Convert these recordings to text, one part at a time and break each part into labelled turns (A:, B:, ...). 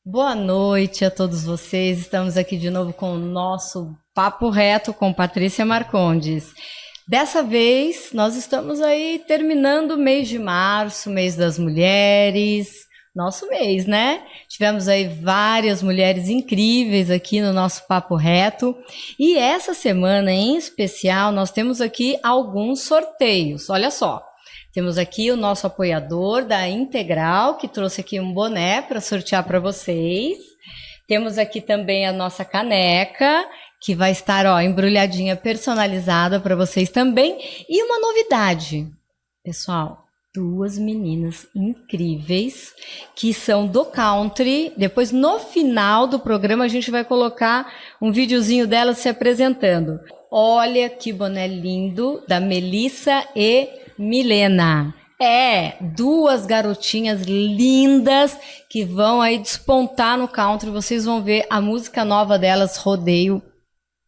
A: Boa noite a todos vocês. Estamos aqui de novo com o nosso Papo Reto com Patrícia Marcondes. Dessa vez, nós estamos aí terminando o mês de março, mês das mulheres, nosso mês, né? Tivemos aí várias mulheres incríveis aqui no nosso Papo Reto. E essa semana, em especial, nós temos aqui alguns sorteios. Olha só. Temos aqui o nosso apoiador da Integral, que trouxe aqui um boné para sortear para vocês. Temos aqui também a nossa caneca, que vai estar embrulhadinha, personalizada para vocês também. E uma novidade, pessoal, duas meninas incríveis, que são do country. Depois, no final do programa, a gente vai colocar um videozinho delas se apresentando. Olha que boné lindo, da Melissa e Milena. Duas garotinhas lindas que vão aí despontar no country. Vocês vão ver a música nova delas, Rodeio,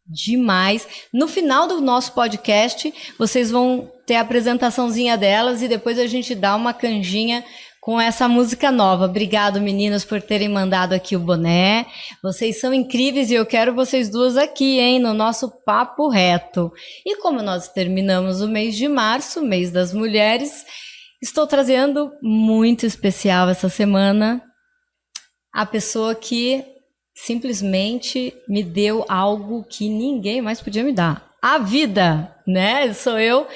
A: demais. No final do nosso podcast, vocês vão ter a apresentaçãozinha delas e depois a gente dá uma canjinha com essa música nova. Obrigado, meninas, por terem mandado aqui o boné. Vocês são incríveis e eu quero vocês duas aqui, hein, no nosso Papo Reto. E como nós terminamos o mês de março, mês das mulheres, estou trazendo muito especial essa semana a pessoa que simplesmente me deu algo que ninguém mais podia me dar. A vida, né? Sou eu.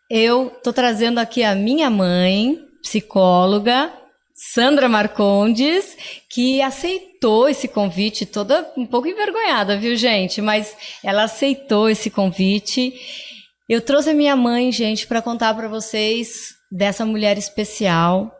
A: Eu tô trazendo aqui a minha mãe, psicóloga, Sandra Marcondes, que aceitou esse convite, toda um pouco envergonhada, viu, gente? Mas ela aceitou esse convite. Eu trouxe a minha mãe, gente, para contar para vocês dessa mulher especial,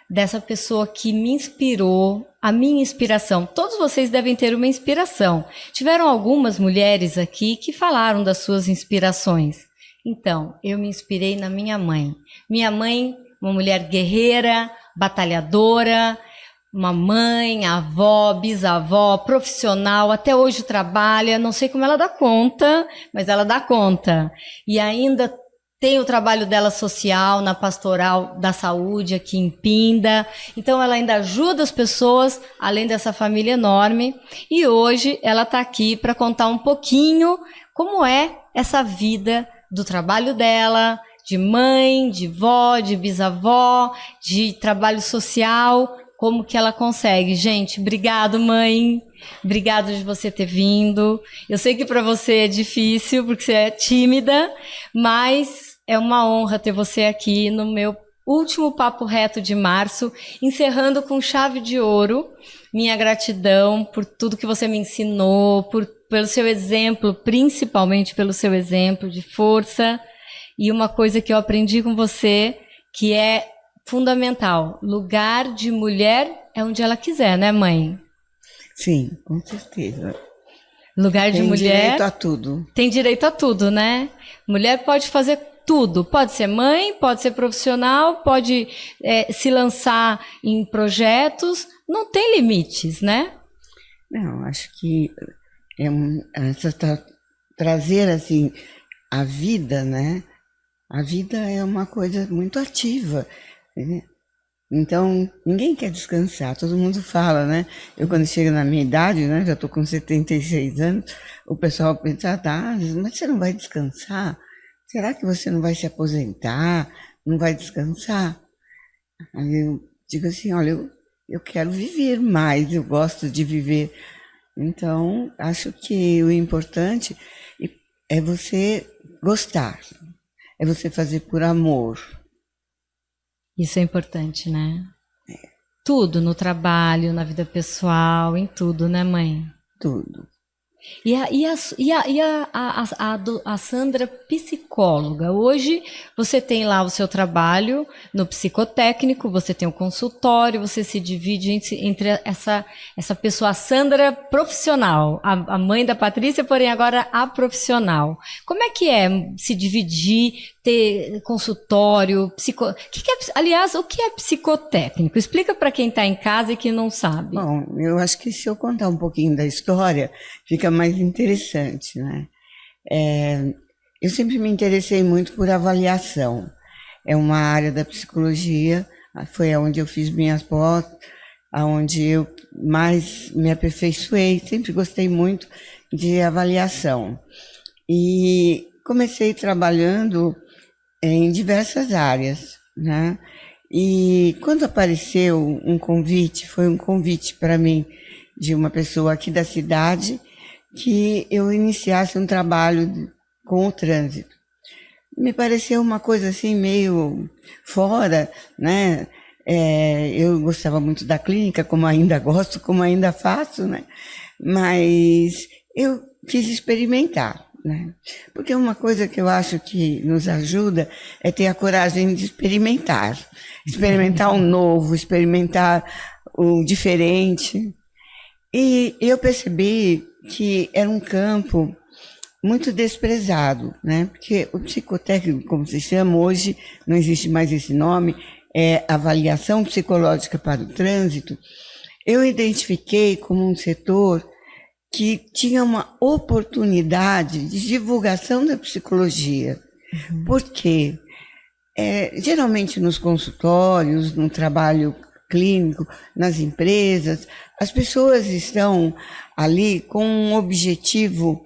A: dessa pessoa que me inspirou, a minha inspiração. Todos vocês devem ter uma inspiração. Tiveram algumas mulheres aqui que falaram das suas inspirações. Então, eu me inspirei na minha mãe. Minha mãe, uma mulher guerreira, batalhadora, uma mãe, avó, bisavó, profissional, até hoje trabalha, não sei como ela dá conta, mas ela dá conta. E ainda tem o trabalho dela social na Pastoral da Saúde aqui em Pinda. Então ela ainda ajuda as pessoas, além dessa família enorme. E hoje ela está aqui para contar um pouquinho como é essa vida do trabalho dela, de mãe, de vó, de bisavó, de trabalho social, como que ela consegue. Gente, obrigado, mãe. Obrigado de você ter vindo. Eu sei que para você é difícil, porque você é tímida, mas é uma honra ter você aqui no meu último Papo Reto de março, encerrando com chave de ouro. Minha gratidão por tudo que você me ensinou, pelo seu exemplo, principalmente pelo seu exemplo de força. E uma coisa que eu aprendi com você, que é fundamental: lugar de mulher é onde ela quiser, né, mãe?
B: Sim, com certeza.
A: Lugar de mulher...
B: Tem direito a tudo.
A: Tem direito a tudo, né? Mulher pode fazer tudo. Pode ser mãe, pode ser profissional, pode se lançar em projetos. Não tem limites, né?
B: Não, acho que trazer assim a vida, né? A vida é uma coisa muito ativa, né? Então, ninguém quer descansar, todo mundo fala, né? Eu, quando chego na minha idade, né? Já estou com 76 anos, o pessoal pensa, mas você não vai descansar? Será que você não vai se aposentar? Não vai descansar? Aí eu digo assim, olha, eu quero viver mais, eu gosto de viver. Então, acho que o importante é você gostar, é você fazer por amor.
A: Isso é importante, né? Tudo, no trabalho, na vida pessoal, em tudo, né, mãe?
B: Tudo.
A: E a Sandra, psicóloga, hoje você tem lá o seu trabalho no psicotécnico, você tem o consultório, você se divide entre essa pessoa, a Sandra profissional, a mãe da Patrícia, porém agora a profissional. Como é que é se dividir, ter consultório, aliás, o que é psicotécnico? Explica para quem está em casa e que não sabe.
B: Bom, eu acho que se eu contar um pouquinho da história, fica mais interessante, né? Eu sempre me interessei muito por avaliação. É uma área da psicologia, foi onde eu fiz minhas pós, aonde eu mais me aperfeiçoei. Sempre gostei muito de avaliação. E comecei trabalhando em diversas áreas, né? E quando apareceu um convite, foi um convite para mim de uma pessoa aqui da cidade, que eu iniciasse um trabalho com o trânsito. Me pareceu uma coisa assim meio fora, né? Eu gostava muito da clínica, como ainda gosto, como ainda faço, né? Mas eu quis experimentar, né? Porque uma coisa que eu acho que nos ajuda é ter a coragem de experimentar. Experimentar o novo, experimentar o diferente. E eu percebi que era um campo muito desprezado, né? Porque o psicotécnico, como se chama hoje, não existe mais esse nome, é avaliação psicológica para o trânsito. Eu identifiquei como um setor que tinha uma oportunidade de divulgação da psicologia. Por quê? Geralmente nos consultórios, no trabalho clínico, nas empresas, as pessoas estão ali com um objetivo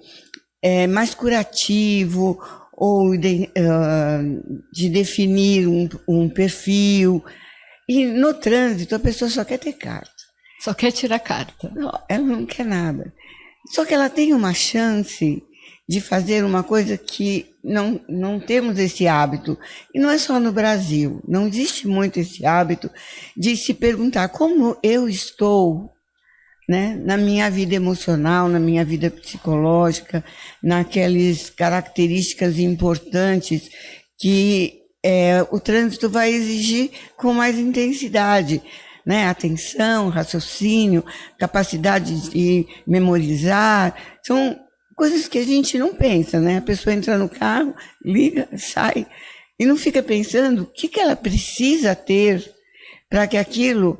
B: mais curativo ou de definir um perfil. E no trânsito a pessoa só quer ter carta.
A: Só quer tirar carta.
B: Não, ela não quer nada. Só que ela tem uma chance de fazer uma coisa que não temos esse hábito. E não é só no Brasil. Não existe muito esse hábito de se perguntar como eu estou, né, na minha vida emocional, na minha vida psicológica, naquelas características importantes que o trânsito vai exigir com mais intensidade, né? Atenção, raciocínio, capacidade de memorizar, são coisas que a gente não pensa, né? A pessoa entra no carro, liga, sai, e não fica pensando o que ela precisa ter para que aquilo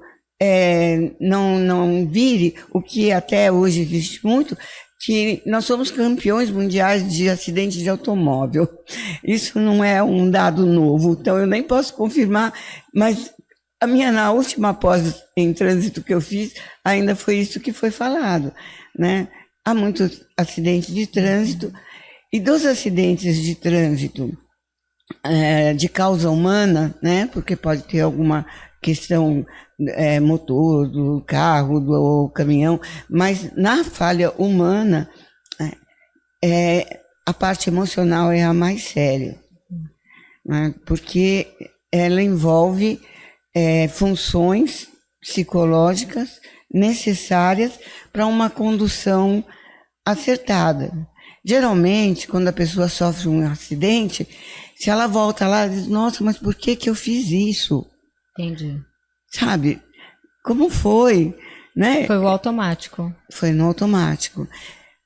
B: não vire o que até hoje existe muito, que nós somos campeões mundiais de acidentes de automóvel. Isso não é um dado novo, então eu nem posso confirmar, mas na última pós em trânsito que eu fiz, ainda foi isso que foi falado, né? Há muitos acidentes de trânsito, e dos acidentes de trânsito de causa humana, né? Porque pode ter alguma questão motor do carro, do caminhão, mas na falha humana, a parte emocional é a mais séria, né? Porque ela envolve funções psicológicas necessárias para uma condução acertada. Geralmente, quando a pessoa sofre um acidente, se ela volta lá, diz, nossa, mas por que eu fiz isso?
A: Entendi.
B: Sabe? Como foi? Né?
A: Foi o automático.
B: Foi no automático.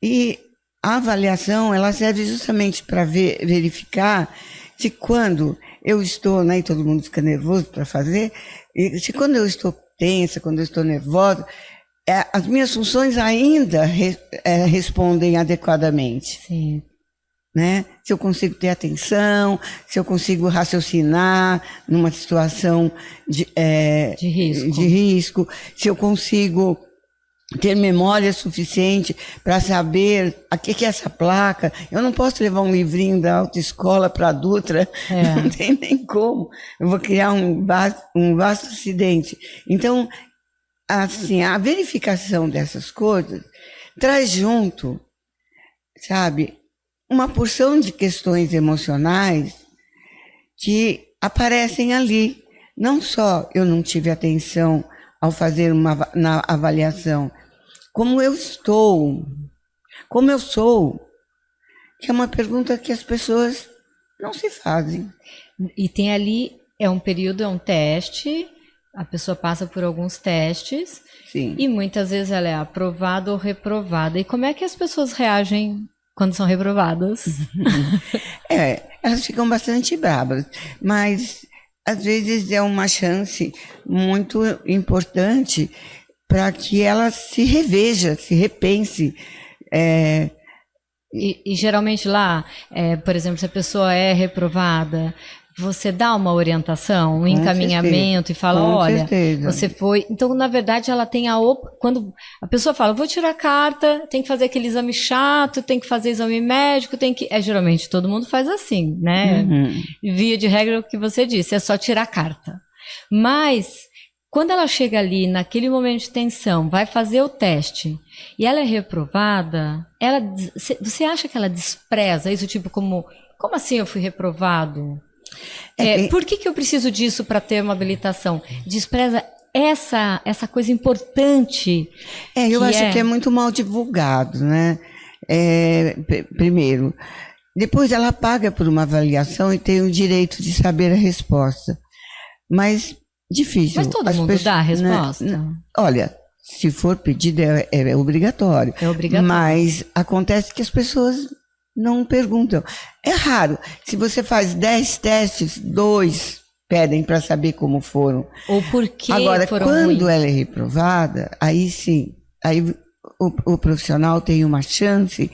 B: E a avaliação, ela serve justamente para verificar se quando eu estou, né, e todo mundo fica nervoso para fazer, e se quando eu estou tensa, quando eu estou nervosa, as minhas funções ainda respondem adequadamente.
A: Sim.
B: Né? Se eu consigo ter atenção, se eu consigo raciocinar numa situação de risco, se eu consigo ter memória suficiente para saber o que é essa placa. Eu não posso levar um livrinho da autoescola para a Dutra, não tem nem como. Eu vou criar um vasto acidente. Então, assim, a verificação dessas coisas traz junto, sabe, uma porção de questões emocionais que aparecem ali. Não só eu não tive atenção ao fazer na avaliação, como eu estou, como eu sou, que é uma pergunta que as pessoas não se fazem.
A: E tem ali, um período, um teste, a pessoa passa por alguns testes.
B: Sim.
A: E muitas vezes ela é aprovada ou reprovada. E como é que as pessoas reagem quando são reprovadas?
B: Elas ficam bastante bravas, mas às vezes é uma chance muito importante para que ela se reveja, se repense.
A: E geralmente lá, por exemplo, se a pessoa é reprovada, você dá uma orientação, um
B: Com
A: encaminhamento
B: certeza.
A: e fala,
B: Com
A: olha,
B: certeza.
A: você foi... Então, na verdade, ela tem quando a pessoa fala, vou tirar carta, tem que fazer aquele exame chato, tem que fazer exame médico, tem que... geralmente todo mundo faz assim, né?
B: Uhum.
A: Via de regra, é o que você disse, é só tirar carta. Mas, quando ela chega ali, naquele momento de tensão, vai fazer o teste, e ela é reprovada, você acha que ela despreza isso, tipo, como assim eu fui reprovado? Por que eu preciso disso para ter uma habilitação? Despreza essa coisa importante.
B: Eu acho que é muito mal divulgado, né? Primeiro. Depois ela paga por uma avaliação e tem o direito de saber a resposta. Mas difícil.
A: Mas todo mundo dá a resposta?
B: Né? Olha, se for pedido é obrigatório.
A: É obrigatório.
B: Mas acontece que as pessoas não perguntam. É raro. Se você faz 10 testes, 2 pedem para saber como foram.
A: Ou por que
B: Agora,
A: foram
B: quando
A: ruins.
B: ela é reprovada, aí sim, aí o profissional tem uma chance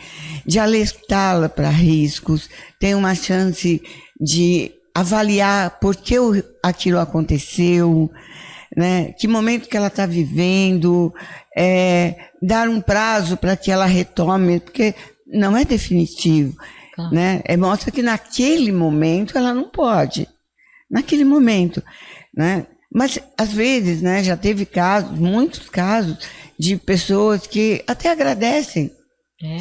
B: de alertá-la para riscos, tem uma chance de avaliar por que aquilo aconteceu, né? Que momento que ela está vivendo, dar um prazo para que ela retome, porque não é definitivo,
A: Claro.
B: né? Mostra que naquele momento ela não pode, naquele momento, né? Mas às vezes, né, já teve casos, muitos casos de pessoas que até agradecem,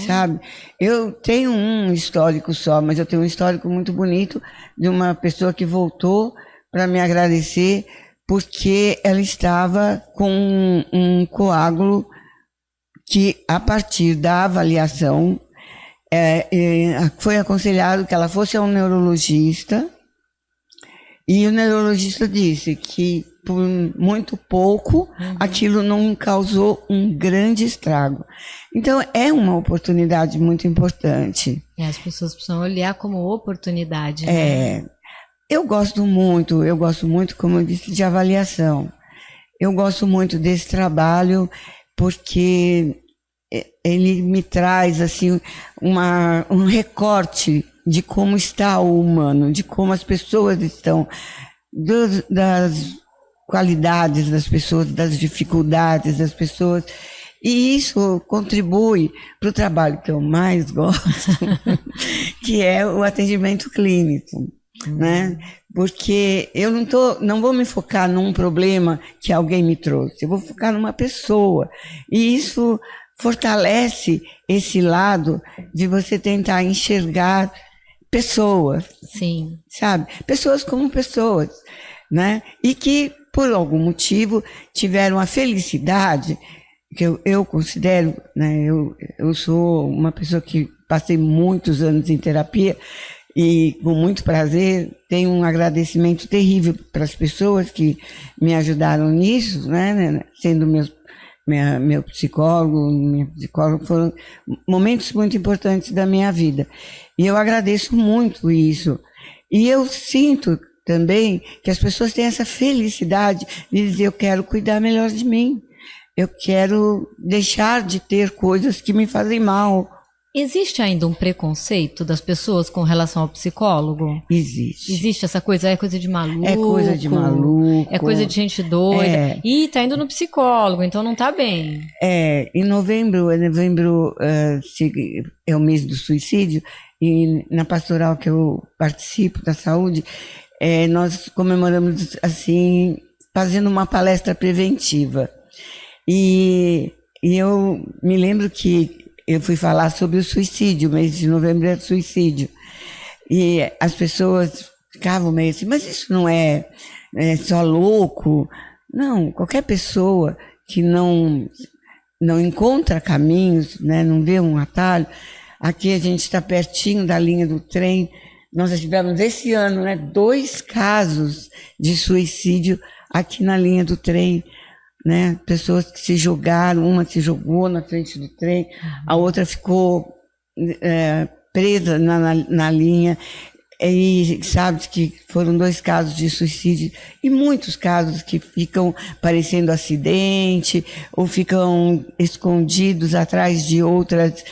B: sabe? Eu tenho um histórico só, mas eu tenho um histórico muito bonito de uma pessoa que voltou para me agradecer porque ela estava com um coágulo que, a partir da avaliação, foi aconselhado que ela fosse a um neurologista, e o neurologista disse que por muito pouco aquilo não causou um grande estrago. Então é uma oportunidade muito importante.
A: As pessoas precisam olhar como oportunidade. Né?
B: Eu gosto muito, como eu disse, de avaliação. Eu gosto muito desse trabalho porque ele me traz assim um recorte de como está o humano, de como as pessoas estão, das qualidades das pessoas, das dificuldades das pessoas. E isso contribui para o trabalho que eu mais gosto, que é o atendimento clínico, né? Porque eu não vou me focar num problema que alguém me trouxe, eu vou focar numa pessoa. E isso fortalece esse lado de você tentar enxergar pessoas,
A: Sim.
B: sabe? Pessoas como pessoas, né? E que, por algum motivo, tiveram a felicidade, que eu considero, né? Eu sou uma pessoa que passei muitos anos em terapia e, com muito prazer, tenho um agradecimento terrível para as pessoas que me ajudaram nisso, né? Sendo meu psicólogo, minha psicóloga, foram momentos muito importantes da minha vida. E eu agradeço muito isso. E eu sinto também que as pessoas têm essa felicidade de dizer, eu quero cuidar melhor de mim. Eu quero deixar de ter coisas que me fazem mal.
A: Existe ainda um preconceito das pessoas com relação ao psicólogo?
B: Existe.
A: Existe essa coisa, é coisa de maluco.
B: É coisa de maluco.
A: É coisa de gente doida. Ih, tá indo no psicólogo, então não tá bem.
B: Em novembro é o mês do suicídio, e na pastoral que eu participo da saúde, nós comemoramos assim, fazendo uma palestra preventiva. E eu me lembro que eu fui falar sobre o suicídio, o mês de novembro é suicídio. E as pessoas ficavam meio assim, mas isso não é só louco? Não, qualquer pessoa que não encontra caminhos, né, não vê um atalho. Aqui a gente está pertinho da linha do trem. Nós já tivemos esse ano, né, 2 casos de suicídio aqui na linha do trem. Né? Pessoas que se jogaram, uma se jogou na frente do trem, a outra ficou presa na linha, e sabe que foram 2 casos de suicídio, e muitos casos que ficam parecendo acidente, ou ficam escondidos atrás de outras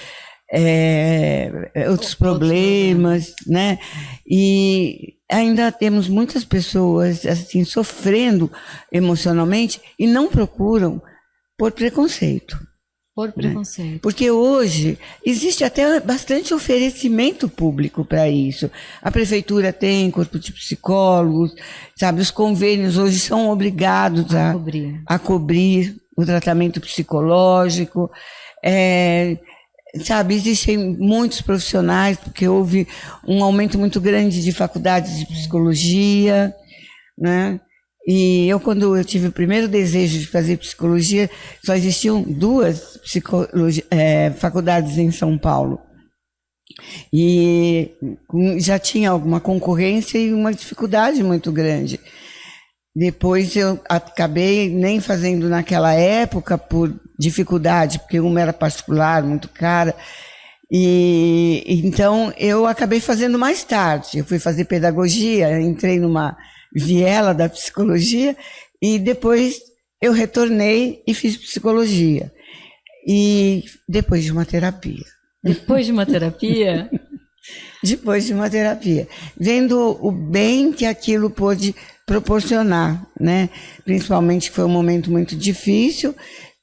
B: outros problemas, né? E ainda temos muitas pessoas assim sofrendo emocionalmente e não procuram por preconceito.
A: Por preconceito.
B: Né? Porque hoje existe até bastante oferecimento público para isso. A prefeitura tem corpo de psicólogos, sabe? Os convênios hoje são obrigados a cobrir o tratamento psicológico. Sabe, existem muitos profissionais, porque houve um aumento muito grande de faculdades de psicologia, né? E quando eu tive o primeiro desejo de fazer psicologia, só existiam 2 faculdades em São Paulo. E já tinha alguma concorrência e uma dificuldade muito grande. Depois eu acabei nem fazendo naquela época por dificuldade, porque uma era particular, muito cara. E então eu acabei fazendo mais tarde. Eu fui fazer pedagogia, entrei numa viela da psicologia e depois eu retornei e fiz psicologia. E depois de uma terapia.
A: Depois de uma terapia?
B: Depois de uma terapia. Vendo o bem que aquilo pôde proporcionar, né? Principalmente que foi um momento muito difícil,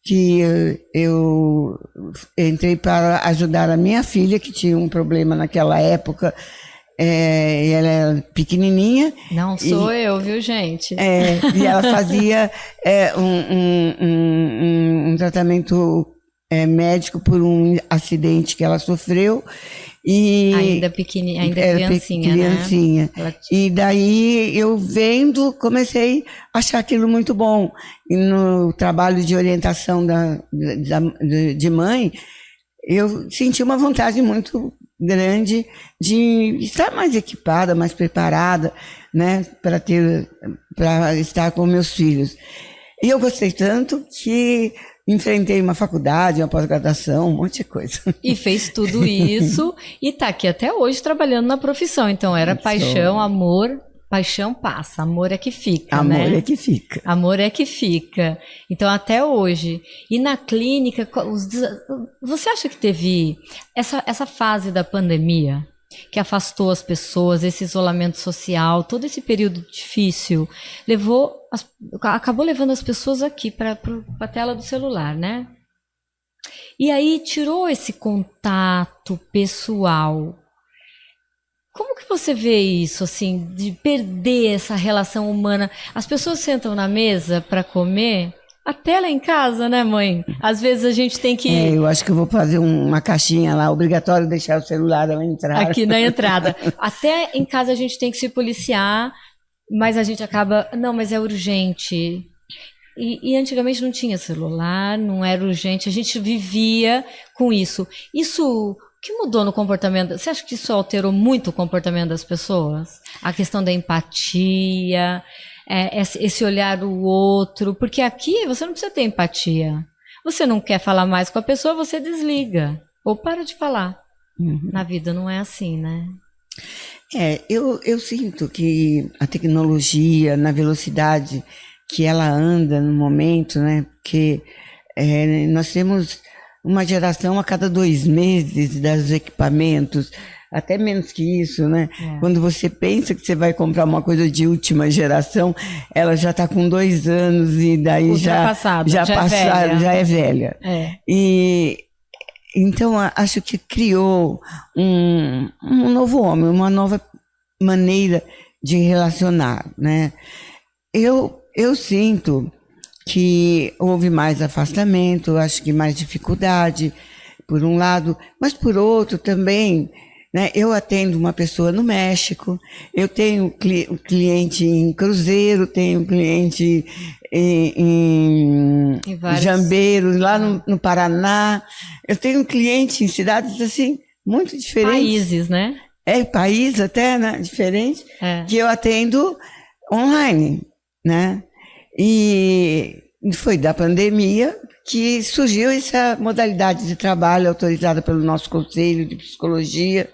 B: que eu entrei para ajudar a minha filha, que tinha um problema naquela época. Ela era pequenininha.
A: Não sou eu, viu, gente?
B: E ela fazia um tratamento médico por um acidente que ela sofreu. E
A: ainda pequenininha, ainda criancinha, né?
B: E daí eu vendo, comecei a achar aquilo muito bom. E no trabalho de orientação de mãe, eu senti uma vontade muito grande de estar mais equipada, mais preparada, né, para estar com meus filhos. E eu gostei tanto que enfrentei uma faculdade, uma pós-graduação, um monte de coisa.
A: E fez tudo isso e está aqui até hoje trabalhando na profissão. Então era paixão, amor. Paixão passa, amor é que fica,
B: amor,
A: né?
B: Amor é que fica.
A: Amor é que fica. Então, até hoje. E na clínica, você acha que teve essa fase da pandemia, que afastou as pessoas, esse isolamento social, todo esse período difícil, acabou levando as pessoas aqui para a tela do celular, né? E aí tirou esse contato pessoal. Como que você vê isso, assim, de perder essa relação humana? As pessoas sentam na mesa para comer, até lá em casa, né, mãe? Às vezes a gente tem que...
B: eu acho que eu vou fazer uma caixinha lá, obrigatório deixar o celular ao entrar.
A: Aqui na entrada. Até em casa a gente tem que se policiar, mas a gente acaba... Não, mas é urgente. E antigamente não tinha celular, não era urgente, a gente vivia com isso. Isso... O que mudou no comportamento? Você acha que isso alterou muito o comportamento das pessoas? A questão da empatia, esse olhar do outro. Porque aqui você não precisa ter empatia. Você não quer falar mais com a pessoa, você desliga. Ou para de falar.
B: Uhum.
A: Na vida não é assim, né?
B: Eu sinto que a tecnologia, na velocidade que ela anda no momento, né? Porque nós temos... uma geração a cada 2 meses dos equipamentos, até menos que isso, né? Quando você pensa que você vai comprar uma coisa de última geração, ela já está com 2 anos e daí já é velha. E então acho que criou um novo homem, uma nova maneira de relacionar, né? Eu sinto que houve mais afastamento, acho que mais dificuldade, por um lado, mas por outro também, né, eu atendo uma pessoa no México, eu tenho cliente em Cruzeiro, tenho cliente em Jambeiro, lá no Paraná, eu tenho cliente em cidades assim, muito diferentes.
A: Países, né?
B: País até, né, diferente, que eu atendo online, né? E foi da pandemia que surgiu essa modalidade de trabalho autorizada pelo nosso Conselho de Psicologia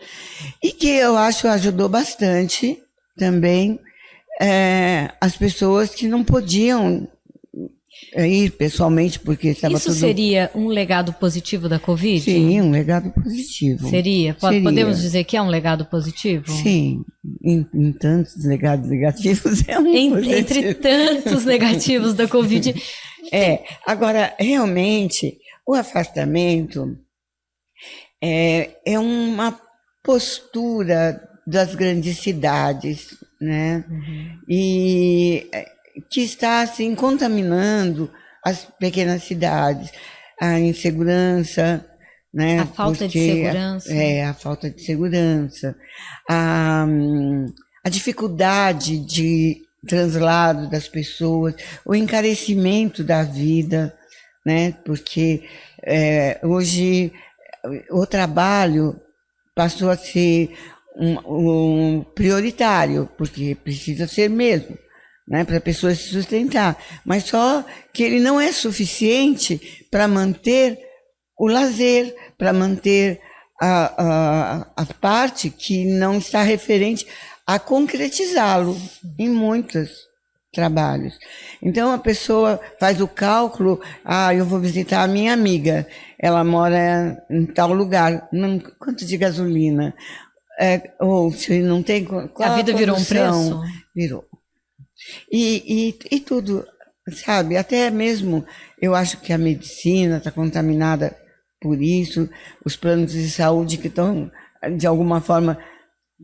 B: e que eu acho ajudou bastante também as pessoas que não podiam ir pessoalmente, porque estava
A: Isso
B: tudo...
A: seria um legado positivo da Covid?
B: Sim, um legado positivo.
A: Seria?
B: Seria.
A: Podemos dizer que é um legado positivo?
B: Sim, em tantos legados negativos é um positivo.
A: Entre tantos negativos da Covid.
B: Agora, realmente, o afastamento é uma postura das grandes cidades, né? E que está, assim, contaminando as pequenas cidades. A insegurança, né?
A: A falta de segurança.
B: A falta de segurança. A dificuldade de translado das pessoas, o encarecimento da vida, né? Porque hoje o trabalho passou a ser um prioritário, porque precisa ser mesmo, né, para a pessoa se sustentar. Mas só que ele não é suficiente para manter o lazer, para manter a parte que não está referente a concretizá-lo em muitos trabalhos. Então a pessoa faz o cálculo, eu vou visitar a minha amiga, ela mora em tal lugar, quanto de gasolina? Ou se não tem...
A: A vida virou um preço?
B: Virou. E tudo, sabe? Até mesmo, eu acho que a medicina está contaminada por isso, os planos de saúde que estão, de alguma forma,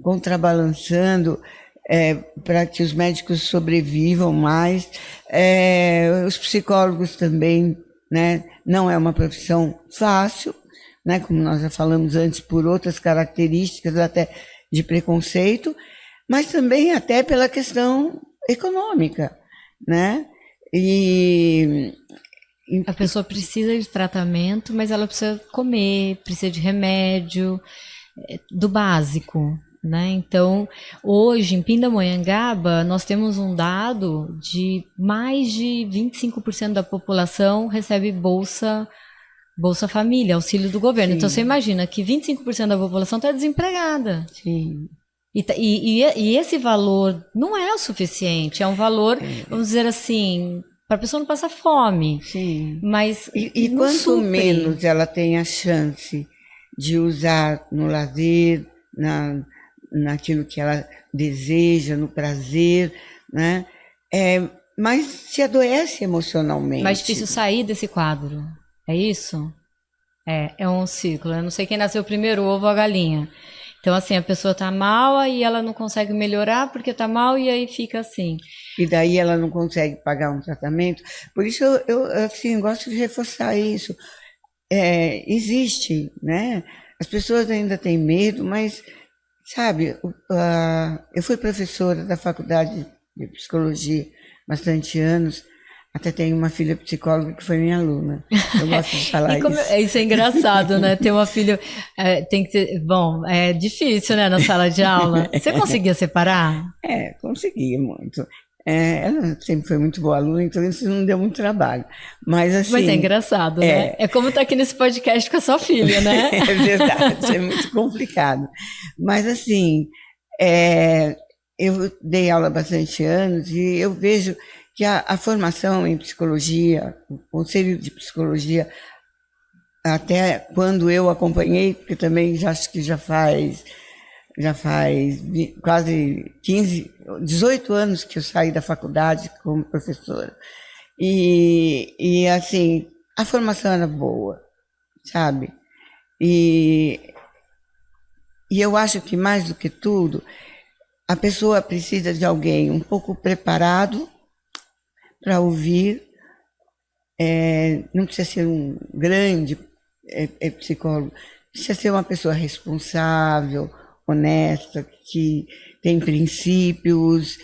B: contrabalançando para que os médicos sobrevivam mais. Os psicólogos também, né? Não é uma profissão fácil, né? Como nós já falamos antes, por outras características até de preconceito, mas também até pela questão econômica, né?
A: A pessoa precisa de tratamento, mas ela precisa comer, precisa de remédio, do básico, né? Então, hoje, em Pindamonhangaba, nós temos um dado de mais de 25% da população recebe Bolsa Família, auxílio do governo. Sim. Então, você imagina que 25% da população está desempregada.
B: Sim.
A: E esse valor não é o suficiente, é um valor, vamos dizer assim, para a pessoa não passar fome.
B: Sim.
A: Mas
B: e quanto menos ela tem a chance de usar no lazer, naquilo que ela deseja, no prazer, né? Mas se adoece emocionalmente.
A: Mais difícil sair desse quadro, é isso? É um ciclo. Eu não sei quem nasceu primeiro, o ovo ou a galinha. Então, assim, a pessoa tá mal e ela não consegue melhorar porque tá mal e aí fica assim.
B: E daí ela não consegue pagar um tratamento. Por isso eu assim, gosto de reforçar isso. Existe, né? As pessoas ainda têm medo, mas, sabe, eu fui professora da faculdade de psicologia bastante anos. Até tenho uma filha psicóloga que foi minha aluna. Eu gosto de falar isso.
A: Isso é engraçado, né? Ter uma filha tem que ter... Bom, é difícil, né? Na sala de aula. Você conseguia separar?
B: Conseguia muito. Ela sempre foi muito boa aluna, então isso não deu muito trabalho. Mas assim...
A: Mas é engraçado, né? É como estar aqui nesse podcast com a sua filha, né?
B: É verdade, é muito complicado. Mas assim, eu dei aula há bastante anos e eu vejo que a formação em psicologia, o conselho de psicologia, até quando eu acompanhei, porque também acho que já faz quase 18 anos que eu saí da faculdade como professora. E assim, a formação era boa, sabe? E eu acho que mais do que tudo, a pessoa precisa de alguém um pouco preparado para ouvir, não precisa ser um grande psicólogo, precisa ser uma pessoa responsável, honesta, que tem princípios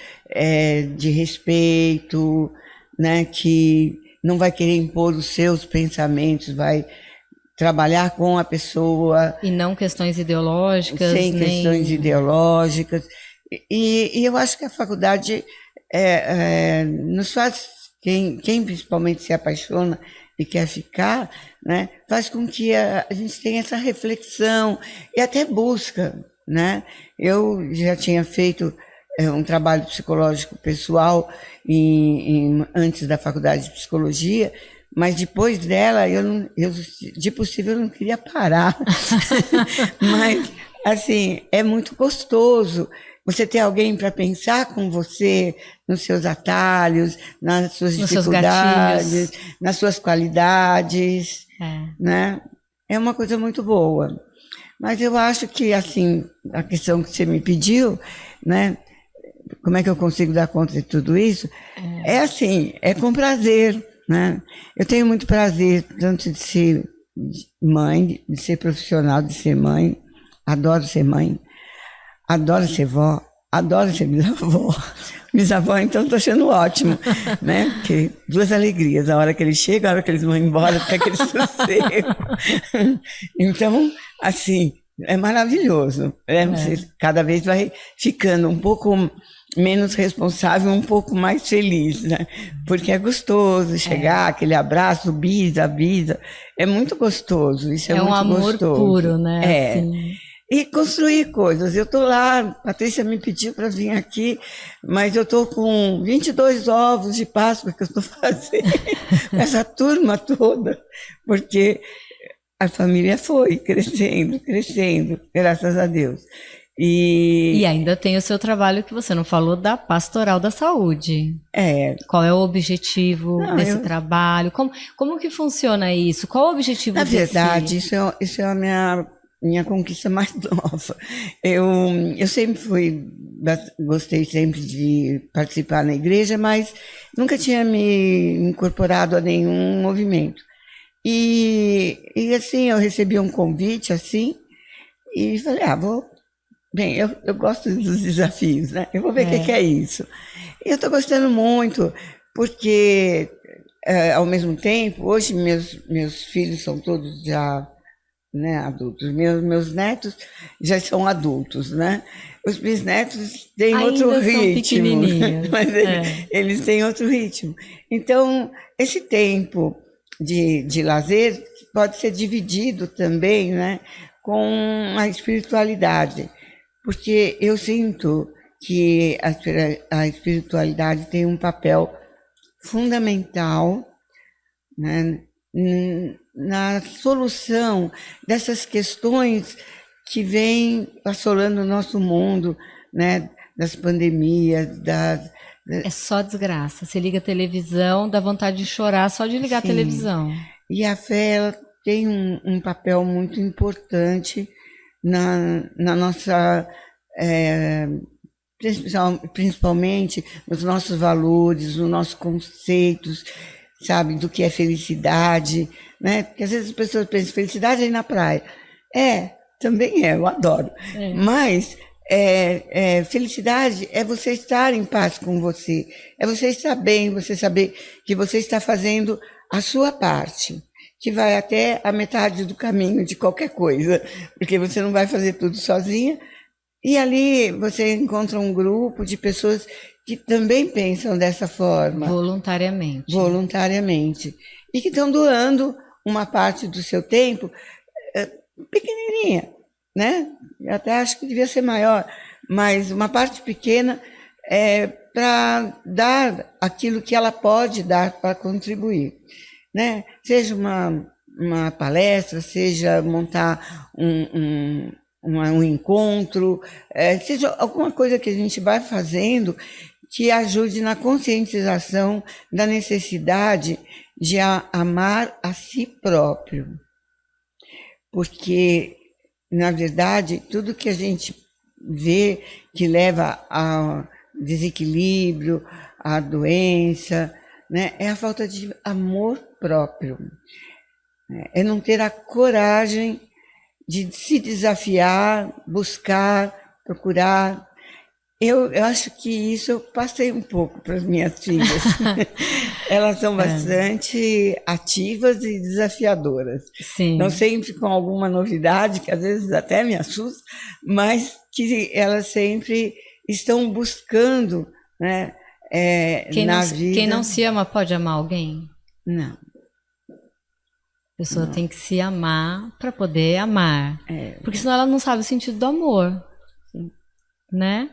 B: de respeito, né, que não vai querer impor os seus pensamentos, vai trabalhar com a pessoa.
A: E não questões ideológicas.
B: Sem questões ideológicas. E eu acho que a faculdade nos faz, quem principalmente se apaixona e quer ficar, né, faz com que a gente tenha essa reflexão e até busca, né? Eu já tinha feito um trabalho psicológico pessoal antes da faculdade de psicologia, mas depois dela, de possível, eu não queria parar. Mas, assim, é muito gostoso você ter alguém para pensar com você nos seus atalhos, nas suas dificuldades, nas suas qualidades, né? É uma coisa muito boa. Mas eu acho que, assim, a questão que você me pediu, né? Como é que eu consigo dar conta de tudo isso? É assim, é com prazer, né? Eu tenho muito prazer, tanto de ser mãe, de ser profissional, de ser mãe. Adoro ser mãe. Adoro ser vó. Adoro ser bisavó. Bisavó, então, estou achando ótimo, né? Porque duas alegrias. A hora que eles chegam, a hora que eles vão embora, fica aquele sossego. Então, assim, é maravilhoso. Você cada vez vai ficando um pouco menos responsável, um pouco mais feliz, né? Porque é gostoso chegar, aquele abraço, bisa, é muito gostoso, isso é muito gostoso.
A: É um amor puro, né?
B: Assim. E construir coisas. Eu estou lá, a Patrícia me pediu para vir aqui, mas eu estou com 22 ovos de Páscoa que eu estou fazendo, essa turma toda, porque a família foi crescendo, graças a Deus.
A: E ainda tem o seu trabalho que você não falou da Pastoral da Saúde. Qual é o objetivo desse trabalho? Como que funciona isso? Qual o objetivo
B: desse? Na verdade, isso é a minha conquista mais nova. Eu sempre gostei sempre de participar na igreja, mas nunca tinha me incorporado a nenhum movimento. E assim, eu recebi um convite assim, e falei, Bem, eu gosto dos desafios, né? Eu vou ver o que é isso. E eu estou gostando muito, porque, ao mesmo tempo, hoje meus filhos são todos já, né, adultos. Meus netos já são adultos, né? Os bisnetos têm outro ritmo, mas eles têm outro ritmo. Então, esse tempo de lazer pode ser dividido também, né, com a espiritualidade. Porque eu sinto que a espiritualidade tem um papel fundamental, né, na solução dessas questões que vêm assolando o nosso mundo, né, das pandemias,
A: É só desgraça. Você liga a televisão, dá vontade de chorar só de ligar a televisão.
B: E a fé ela tem um papel muito importante na nossa, principalmente nos nossos valores, nos nossos conceitos, sabe, do que é felicidade, né? Porque às vezes as pessoas pensam, felicidade é ir na praia. Também eu adoro. Mas felicidade é você estar em paz com você, é você estar bem, você saber que você está fazendo a sua parte, que vai até a metade do caminho de qualquer coisa, porque você não vai fazer tudo sozinha, e ali você encontra um grupo de pessoas que também pensam dessa forma.
A: Voluntariamente.
B: E que estão doando uma parte do seu tempo pequenininha, né? Eu até acho que devia ser maior, mas uma parte pequena para dar aquilo que ela pode dar para contribuir, né? Seja uma palestra, seja montar um encontro, seja alguma coisa que a gente vai fazendo que ajude na conscientização da necessidade de amar a si próprio. Porque, na verdade, tudo que a gente vê que leva ao desequilíbrio, à doença, né, é a falta de amor próprio. É não ter a coragem de se desafiar, buscar, procurar. Eu acho que isso eu passei um pouco para as minhas filhas. Elas são bastante ativas e desafiadoras.
A: Sim.
B: Não sempre com alguma novidade, que às vezes até me assusta, mas que elas sempre estão buscando, né, na vida.
A: Quem não se ama pode amar alguém?
B: Não.
A: A pessoa tem que se amar para poder amar. Porque senão ela não sabe o sentido do amor.
B: Sim.
A: Né?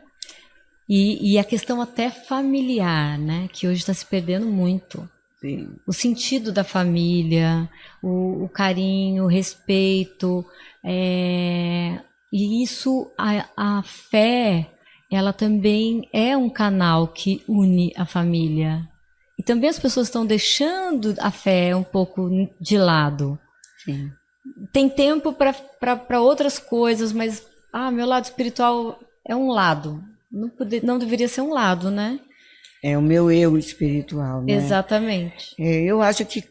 A: E a questão até familiar, né? Que hoje está se perdendo muito.
B: Sim.
A: O sentido da família, o carinho, o respeito. E isso, a fé, ela também é um canal que une a família. E também as pessoas estão deixando a fé um pouco de lado.
B: Sim.
A: Tem tempo para outras coisas, mas meu lado espiritual é um lado. Não deveria ser um lado, né?
B: É o meu eu espiritual, né?
A: Exatamente.
B: Eu acho que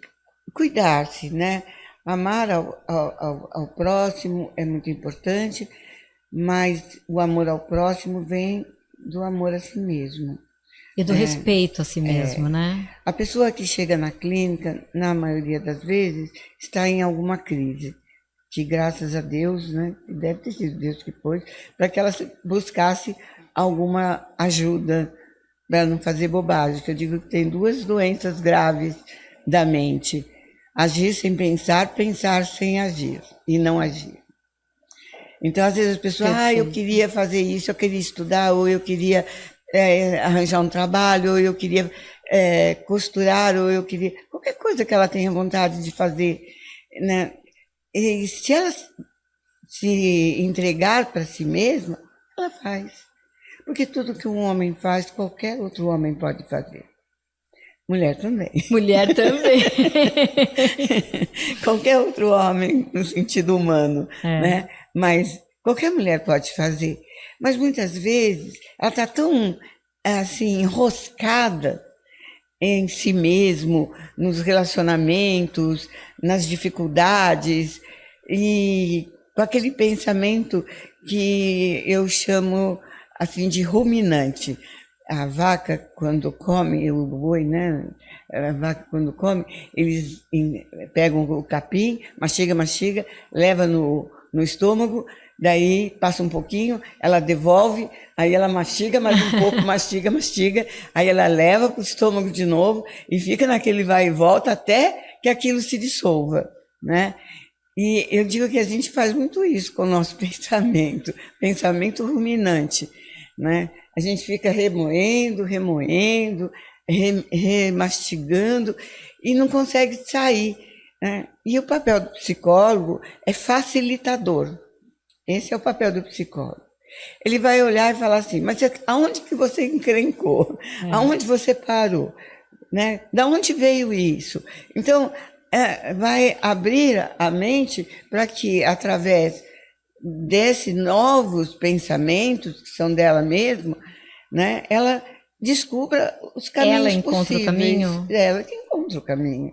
B: cuidar-se, né? Amar ao próximo é muito importante, mas o amor ao próximo vem do amor a si mesmo.
A: E do respeito a si mesmo, né?
B: A pessoa que chega na clínica, na maioria das vezes, está em alguma crise, que graças a Deus, né? Deve ter sido Deus que pôs, para que ela buscasse alguma ajuda para não fazer bobagem. Eu digo que tem 2 doenças graves da mente: agir sem pensar, pensar sem agir e não agir. Então, às vezes as pessoas, eu queria fazer isso, eu queria estudar, ou eu queria arranjar um trabalho, ou eu queria costurar, ou eu queria... Qualquer coisa que ela tenha vontade de fazer, né? E se ela se entregar para si mesma, ela faz. Porque tudo que um homem faz, qualquer outro homem pode fazer. Mulher também.
A: Mulher também.
B: Qualquer outro homem, no sentido humano, né? Mas qualquer mulher pode fazer. Mas muitas vezes ela está tão assim, enroscada em si mesmo, nos relacionamentos, nas dificuldades, e com aquele pensamento que eu chamo assim de ruminante. A vaca, quando come, o boi, né? A vaca, quando come, eles pegam o capim, mastiga, leva no estômago, daí passa um pouquinho, ela devolve, aí ela mastiga mais um pouco, mastiga, aí ela leva para o estômago de novo e fica naquele vai e volta até que aquilo se dissolva, né? E eu digo que a gente faz muito isso com o nosso pensamento ruminante, né? A gente fica remoendo, remastigando e não consegue sair, né? E o papel do psicólogo é facilitador. Esse é o papel do psicólogo. Ele vai olhar e falar assim, mas aonde que você encrencou? Aonde você parou? Né? Da onde veio isso? Então, vai abrir a mente para que, através desses novos pensamentos, que são dela mesma, né, ela descubra os caminhos
A: ela encontra
B: possíveis.
A: O caminho?
B: Ela que encontra o caminho.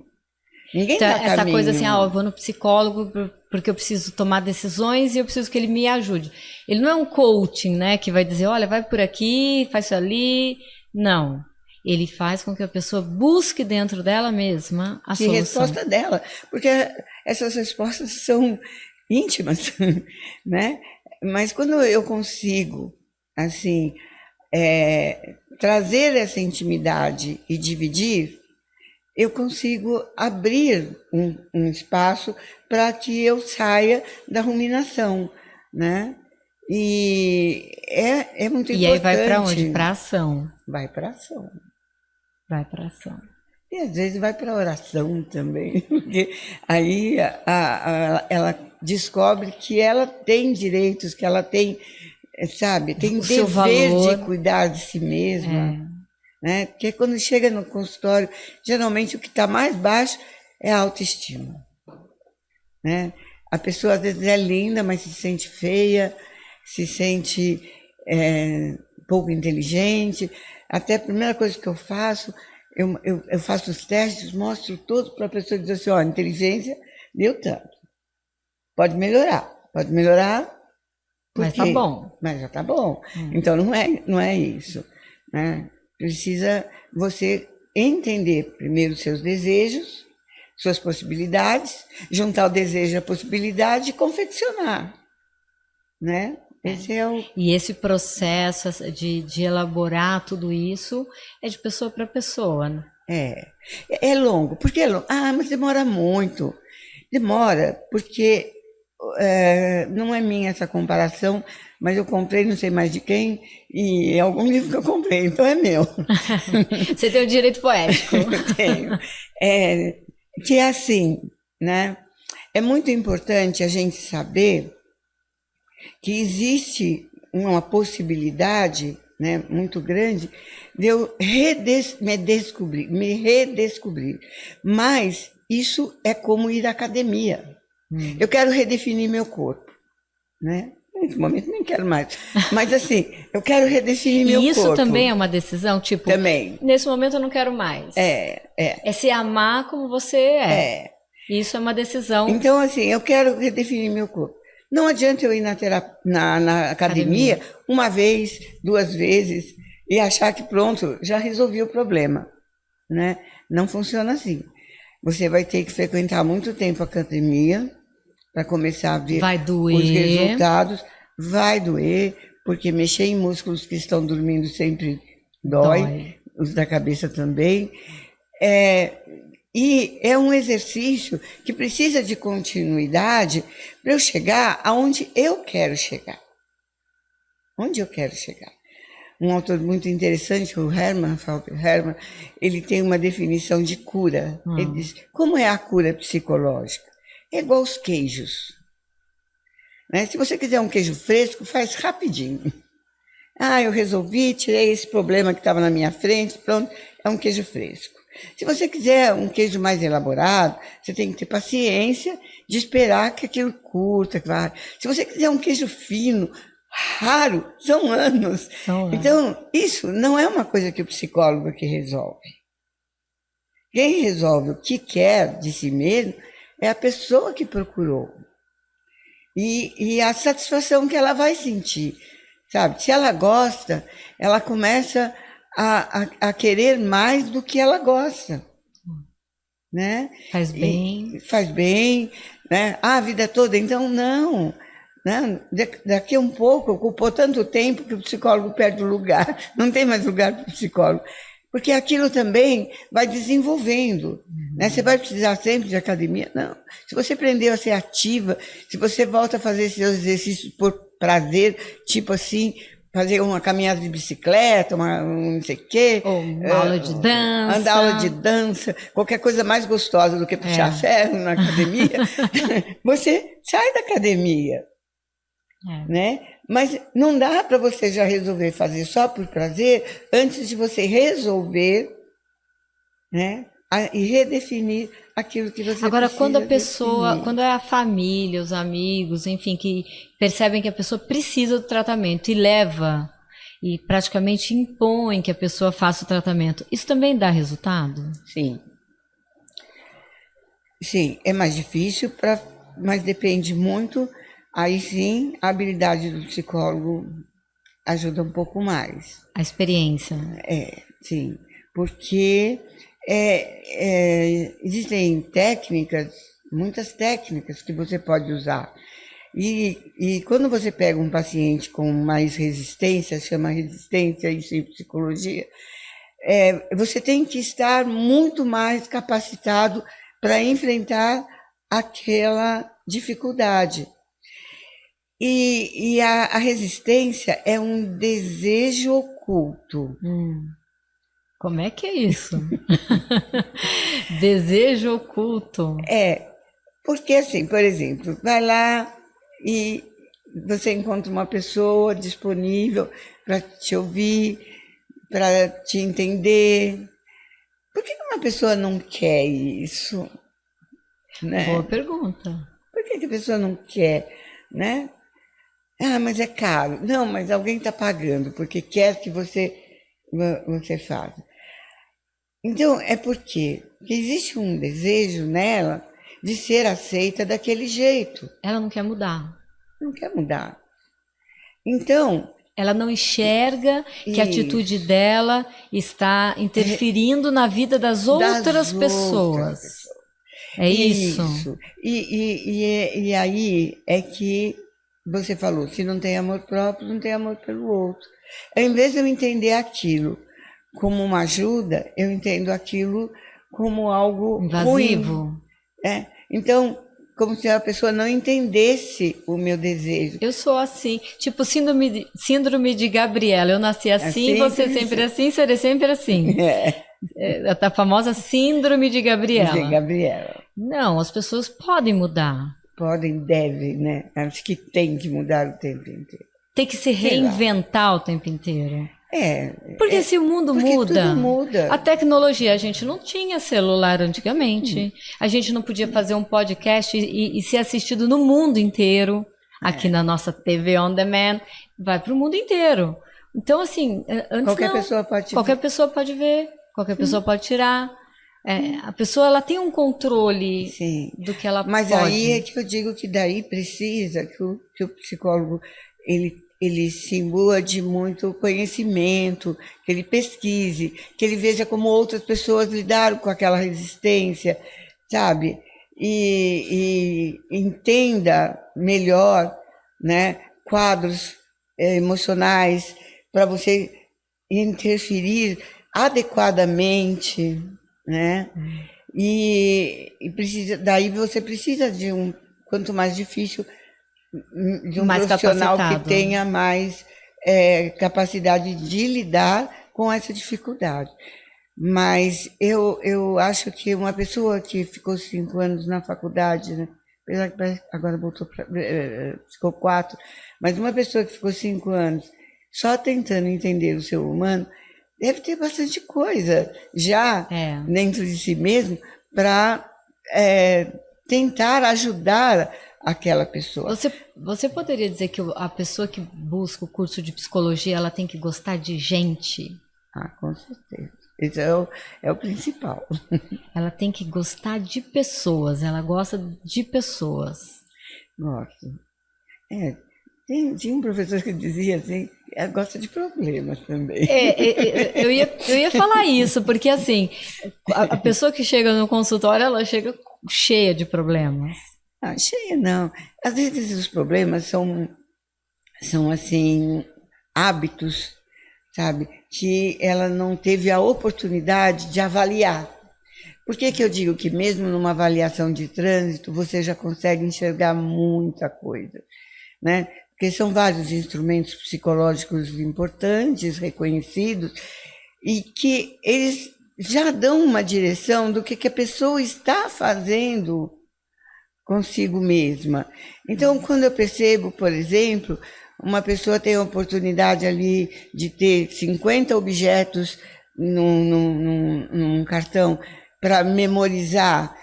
B: Ninguém
A: então,
B: dá
A: essa
B: caminho.
A: coisa assim, eu vou no psicólogo porque eu preciso tomar decisões e eu preciso que ele me ajude. Ele não é um coaching, né, que vai dizer, olha, vai por aqui, faz isso ali. Não. Ele faz com que a pessoa busque dentro dela mesma a solução.
B: Resposta dela, porque essas respostas são íntimas, né? Mas quando eu consigo, assim, trazer essa intimidade e dividir, eu consigo abrir um espaço para que eu saia da ruminação, né? E é muito importante.
A: E aí vai para onde? Para ação.
B: Vai para ação.
A: Vai para ação.
B: E às vezes vai para oração também, porque aí ela descobre que ela tem direitos, que ela tem, sabe, tem o dever de cuidar de si mesma. Né? Porque quando chega no consultório, geralmente o que está mais baixo é a autoestima. Né? A pessoa às vezes é linda, mas se sente feia, se sente pouco inteligente. Até a primeira coisa que eu faço, eu faço os testes, mostro tudo para a pessoa dizer assim, ó, inteligência deu tanto. Pode melhorar.
A: Mas tá bom.
B: Mas já tá bom. Então não é isso. Né? Precisa você entender primeiro os seus desejos, suas possibilidades, juntar o desejo à possibilidade e confeccionar. Né?
A: E esse processo de elaborar tudo isso é de pessoa para pessoa, né?
B: É longo. Por que é longo? Mas demora muito. Demora porque não é minha essa comparação, mas eu comprei não sei mais de quem, e é algum livro que eu comprei, então é meu.
A: Você tem o direito poético.
B: Eu tenho. Que é assim, né? É muito importante a gente saber que existe uma possibilidade, né, muito grande de eu me redescobrir. Mas isso é como ir à academia. Eu quero redefinir meu corpo, né? Nesse momento nem quero mais. Mas assim, eu quero redefinir meu
A: E isso
B: corpo.
A: também é uma decisão, tipo,
B: Também.
A: nesse momento eu não quero mais. É se amar como você é. Isso é uma decisão.
B: Então, assim, eu quero redefinir meu corpo. Não adianta eu ir na academia uma vez, 2 vezes e achar que pronto, já resolvi o problema, né? Não funciona assim. Você vai ter que frequentar muito tempo a academia para começar a ver
A: Vai doer.
B: os resultados. Vai doer, porque mexer em músculos que estão dormindo sempre dói. Os da cabeça também. E é um exercício que precisa de continuidade para eu chegar aonde eu quero chegar. Onde eu quero chegar. Um autor muito interessante, o Falk Hermann, ele tem uma definição de cura. Ele diz, como é a cura psicológica? É igual aos queijos. Né? Se você quiser um queijo fresco, faz rapidinho. Eu resolvi, tirei esse problema que estava na minha frente, pronto, é um queijo fresco. Se você quiser um queijo mais elaborado, você tem que ter paciência de esperar que aquilo curta, claro. Se você quiser um queijo fino, raro, são anos. Então, isso não é uma coisa que o psicólogo que resolve. Quem resolve o que quer de si mesmo é a pessoa que procurou. E a satisfação que ela vai sentir, sabe? Se ela gosta, ela começa a querer mais do que ela gosta, né?
A: Faz bem.
B: Faz bem, né? A vida toda, então não. Né? Daqui a um pouco, ocupou tanto tempo que o psicólogo perde o lugar, não tem mais lugar para o psicólogo. Porque aquilo também vai desenvolvendo. Né? Você vai precisar sempre de academia? Não. Se você aprendeu a ser ativa, se você volta a fazer seus exercícios por prazer, tipo assim, fazer uma caminhada de bicicleta, um não sei o quê.
A: Ou uma aula de dança.
B: Andar aula de dança, qualquer coisa mais gostosa do que puxar ferro na academia. Você sai da academia. Né? Mas não dá para você já resolver fazer só por prazer antes de você resolver, né? E redefinir aquilo que você
A: Agora,
B: precisa
A: quando a pessoa,
B: definir.
A: quando é a família, os amigos, enfim, que percebem que a pessoa precisa do tratamento e leva e praticamente impõe que a pessoa faça o tratamento, isso também dá resultado?
B: Sim. Sim, é mais difícil, mas depende muito. Aí sim, a habilidade do psicólogo ajuda um pouco mais.
A: A experiência.
B: Sim, porque existem técnicas, muitas técnicas que você pode usar. E quando você pega um paciente com mais resistência, chama resistência isso em psicologia, você tem que estar muito mais capacitado para enfrentar aquela dificuldade. E a resistência é um desejo oculto.
A: Como é que é isso? Desejo oculto.
B: Porque assim, por exemplo, vai lá e você encontra uma pessoa disponível para te ouvir, para te entender. Por que uma pessoa não quer isso? Né?
A: Boa pergunta.
B: Por que a pessoa não quer, né? Mas é caro. Não, mas alguém está pagando porque quer que você faça. Então, é porque existe um desejo nela de ser aceita daquele jeito.
A: Ela não quer mudar.
B: Não quer mudar. Então...
A: Ela não enxerga que a atitude dela está interferindo na vida das outras pessoas. É isso?
B: E aí é que você falou, se não tem amor próprio, não tem amor pelo outro. Em vez de eu entender aquilo como uma ajuda, eu entendo aquilo como algo
A: invasivo.
B: Ruim. Então, como se a pessoa não entendesse o meu desejo.
A: Eu sou assim, tipo síndrome de Gabriela. Eu nasci assim, você sempre assim, serei sempre assim. É a famosa síndrome de Gabriela.
B: Gabriela.
A: Não, as pessoas podem mudar.
B: Podem, devem, né? Acho que tem que mudar o tempo inteiro.
A: Tem que se reinventar o tempo inteiro. Porque se o mundo muda,
B: tudo muda.
A: A tecnologia, a gente não tinha celular antigamente. A gente não podia fazer um podcast e ser assistido no mundo inteiro. Aqui na nossa TV On Demand, vai para o mundo inteiro. Então, assim, antes
B: qualquer pessoa pode
A: qualquer pessoa pode ver, qualquer pessoa pode tirar. A pessoa, ela tem um controle do que ela
B: Mas
A: pode.
B: aí é que eu digo que daí precisa que o psicólogo ele se imbua de muito conhecimento, que ele pesquise, que ele veja como outras pessoas lidaram com aquela resistência, sabe? E entenda melhor, né, quadros emocionais para você interferir adequadamente, né? E daí você precisa de quanto mais difícil, de um
A: mais
B: profissional
A: capacitado.
B: que tenha mais capacidade de lidar com essa dificuldade. Mas eu acho que uma pessoa que ficou 5 anos na faculdade, né? Apesar que agora voltou ficou 4, mas uma pessoa que ficou 5 anos só tentando entender o ser humano, deve ter bastante coisa já dentro de si mesmo para tentar ajudar aquela pessoa.
A: Você poderia dizer que a pessoa que busca o curso de psicologia, ela tem que gostar de gente?
B: Com certeza. Esse é o principal.
A: Ela tem que gostar de pessoas, ela gosta de pessoas.
B: Gosto. Tinha um professor que dizia assim, gosta de problemas também.
A: Eu ia falar isso, porque assim, a pessoa que chega no consultório, ela chega cheia de problemas.
B: Cheia não. Às vezes os problemas são assim, hábitos, sabe? Que ela não teve a oportunidade de avaliar. Por que eu digo que mesmo numa avaliação de trânsito, você já consegue enxergar muita coisa, né? Porque são vários instrumentos psicológicos importantes, reconhecidos, e que eles já dão uma direção do que a pessoa está fazendo consigo mesma. Então, quando eu percebo, por exemplo, uma pessoa tem a oportunidade ali de ter 50 objetos num cartão para memorizar,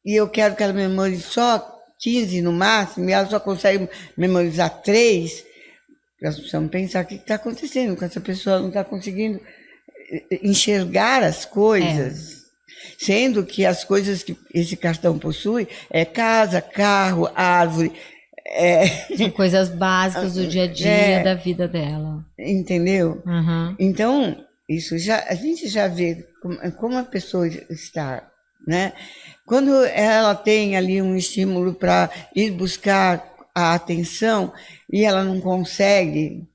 B: e eu quero que ela memorize só 15 no máximo, e ela só consegue memorizar 3, nós precisamos pensar o que está acontecendo, que essa pessoa não está conseguindo enxergar as coisas. Sendo que as coisas que esse cartão possui é casa, carro, árvore.
A: São coisas básicas do dia a dia da vida dela.
B: Entendeu?
A: Uhum.
B: Então, a gente já vê como a pessoa está, né? Quando ela tem ali um estímulo para ir buscar a atenção e ela não consegue,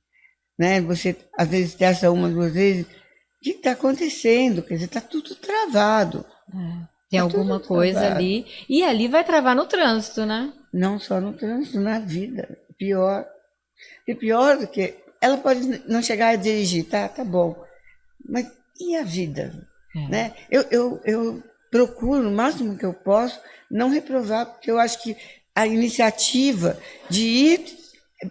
B: né? Você às vezes testa 1, 2 vezes, o que está acontecendo? Quer dizer, está tudo travado.
A: Tem alguma coisa ali. E ali vai travar no trânsito, né?
B: Não só no trânsito, na vida. Pior. E pior do que... Ela pode não chegar a dirigir, tá bom. Mas e a vida? Né? Eu procuro, o máximo que eu posso, não reprovar, porque eu acho que a iniciativa de ir,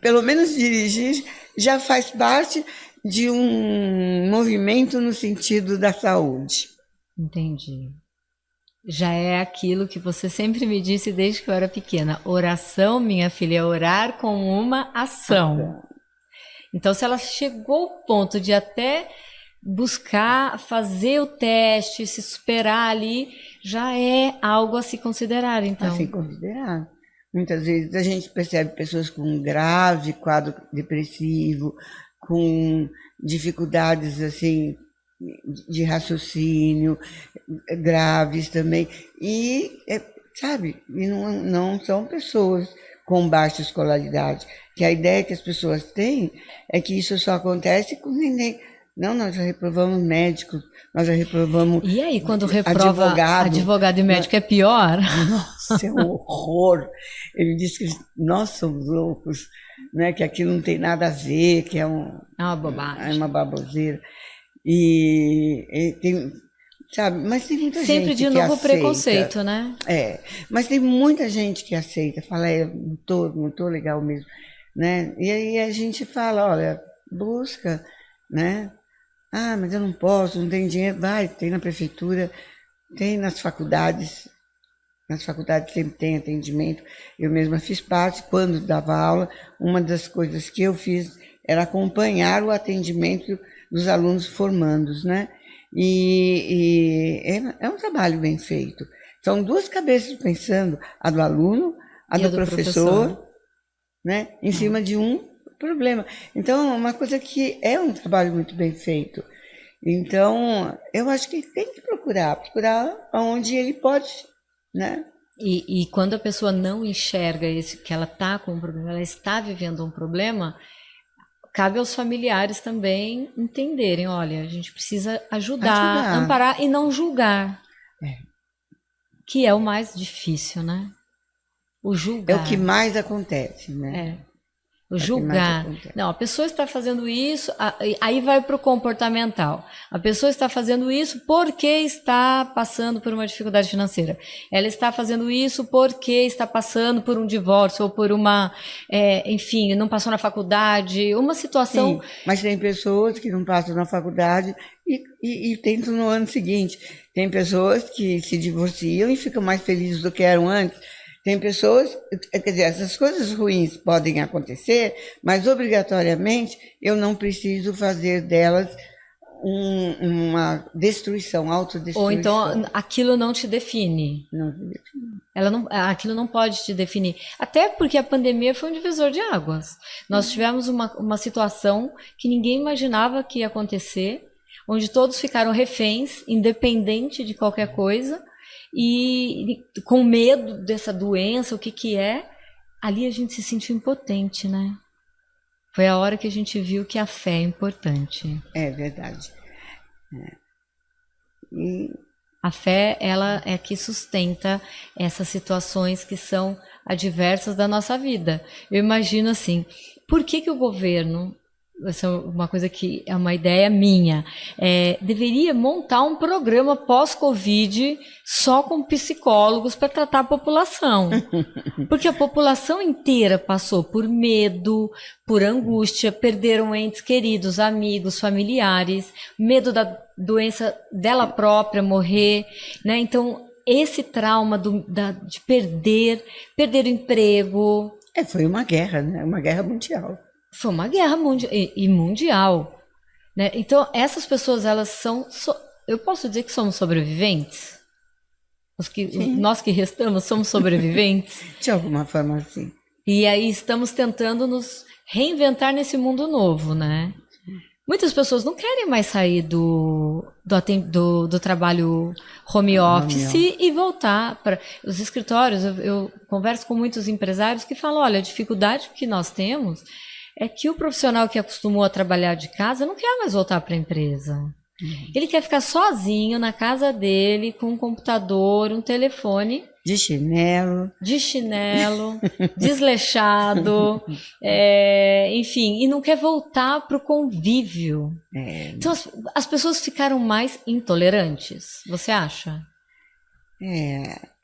B: pelo menos dirigir, já faz parte de um movimento no sentido da saúde.
A: Entendi. Já é aquilo que você sempre me disse desde que eu era pequena. Oração, minha filha, é orar com uma ação. Então, se ela chegou ao ponto de até buscar fazer o teste, se superar ali, já é algo a se considerar, então.
B: A se considerar. Muitas vezes a gente percebe pessoas com um grave quadro depressivo, com dificuldades assim de raciocínio graves também, e sabe, e não são pessoas com baixa escolaridade, que a ideia que as pessoas têm é que isso só acontece com ninguém Não, nós já reprovamos médicos, nós já reprovamos
A: E aí, quando reprova advogado e médico, é pior?
B: Nossa, é um horror. Ele diz que nós somos loucos, né? Que aquilo não tem nada a ver, que é
A: uma bobagem.
B: É uma baboseira. E tem, sabe, mas tem muita
A: Sempre
B: gente
A: de
B: que
A: novo o
B: aceita.
A: preconceito, né?
B: Mas tem muita gente que aceita, fala, não tô legal mesmo, né? E aí a gente fala, olha, busca, né? Ah, mas eu não posso, não tenho dinheiro. Vai, tem na prefeitura, tem nas faculdades sempre tem atendimento. Eu mesma fiz parte, quando dava aula, uma das coisas que eu fiz era acompanhar o atendimento dos alunos formandos, né? E é um trabalho bem feito. São duas cabeças pensando, a do aluno, a do professor, né? Em cima de um problema. Então, é uma coisa que é um trabalho muito bem feito. Então, eu acho que tem que procurar onde ele pode, né?
A: E quando a pessoa não enxerga que ela está com um problema, ela está vivendo um problema, cabe aos familiares também entenderem, olha, a gente precisa ajudar, amparar e não julgar. Que é o mais difícil, né? O julgar.
B: É o que mais acontece, né?
A: O julgar. Não, a pessoa está fazendo isso, aí vai para o comportamental. A pessoa está fazendo isso porque está passando por uma dificuldade financeira. Ela está fazendo isso porque está passando por um divórcio ou por uma, enfim, não passou na faculdade, uma situação...
B: Sim, mas tem pessoas que não passam na faculdade e tentam no ano seguinte. Tem pessoas que se divorciam e ficam mais felizes do que eram antes. Tem pessoas, quer dizer, essas coisas ruins podem acontecer, mas obrigatoriamente eu não preciso fazer delas uma destruição, autodestruição.
A: Ou então aquilo não te define.
B: Não te define.
A: Aquilo não pode te definir. Até porque a pandemia foi um divisor de águas. Nós tivemos uma situação que ninguém imaginava que ia acontecer, onde todos ficaram reféns, independente de qualquer coisa, e com medo dessa doença, o que é, ali a gente se sentiu impotente, né? Foi a hora que a gente viu que a fé é importante.
B: É verdade.
A: A fé, ela é que sustenta essas situações que são adversas da nossa vida. Eu imagino assim, por que o governo... Essa é uma coisa que é uma ideia minha, deveria montar um programa pós-Covid só com psicólogos para tratar a população. Porque a população inteira passou por medo, por angústia, perderam entes queridos, amigos, familiares, medo da doença dela própria morrer, né? Então, esse trauma de perder o emprego...
B: Foi uma guerra, né? Uma guerra mundial.
A: Foi uma guerra mundial, né? Então, essas pessoas, elas são... eu posso dizer que somos sobreviventes? Nós que restamos somos sobreviventes?
B: De alguma forma, sim.
A: E aí estamos tentando nos reinventar nesse mundo novo, né? Muitas pessoas não querem mais sair do trabalho home office e voltar para os escritórios. Eu converso com muitos empresários que falam, olha, a dificuldade que nós temos... é que o profissional que acostumou a trabalhar de casa não quer mais voltar para a empresa. Ele quer ficar sozinho na casa dele, com um computador, um telefone.
B: De chinelo,
A: desleixado, enfim, e não quer voltar para o convívio. Então as pessoas ficaram mais intolerantes, você acha?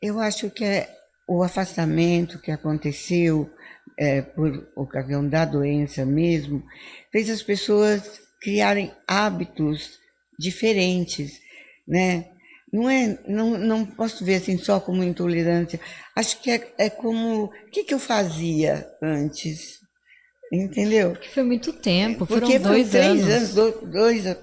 B: Eu acho que o afastamento que aconteceu por ocasião da doença mesmo, fez as pessoas criarem hábitos diferentes, né? Não posso ver assim só como intolerância. Acho que é como o que eu fazia antes, entendeu?
A: Porque foi muito tempo,
B: porque
A: foram 2 anos.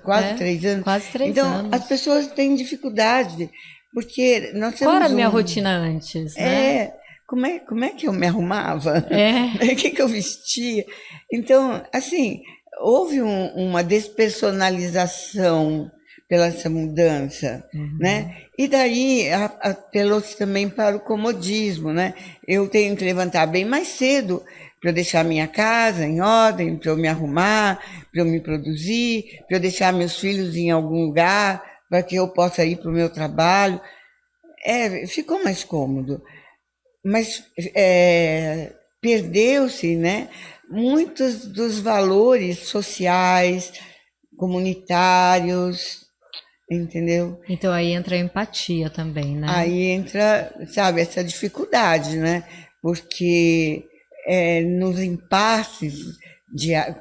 B: Quase 3 anos.
A: Quase 3
B: então,
A: anos.
B: Então, as pessoas têm dificuldade, porque nós temos
A: Qual era a minha rotina antes, né?
B: Como é que eu me arrumava? O que eu vestia? Então, assim, houve uma despersonalização pela essa mudança, né? E daí apelou-se também para o comodismo, né? Eu tenho que levantar bem mais cedo, para eu deixar minha casa em ordem, para eu me arrumar, para eu me produzir, para eu deixar meus filhos em algum lugar, para que eu possa ir para o meu trabalho. Ficou mais cômodo. Mas perdeu-se, né, muitos dos valores sociais, comunitários, entendeu?
A: Então aí entra a empatia também, né?
B: Aí entra, sabe, essa dificuldade, né? Porque nos impasses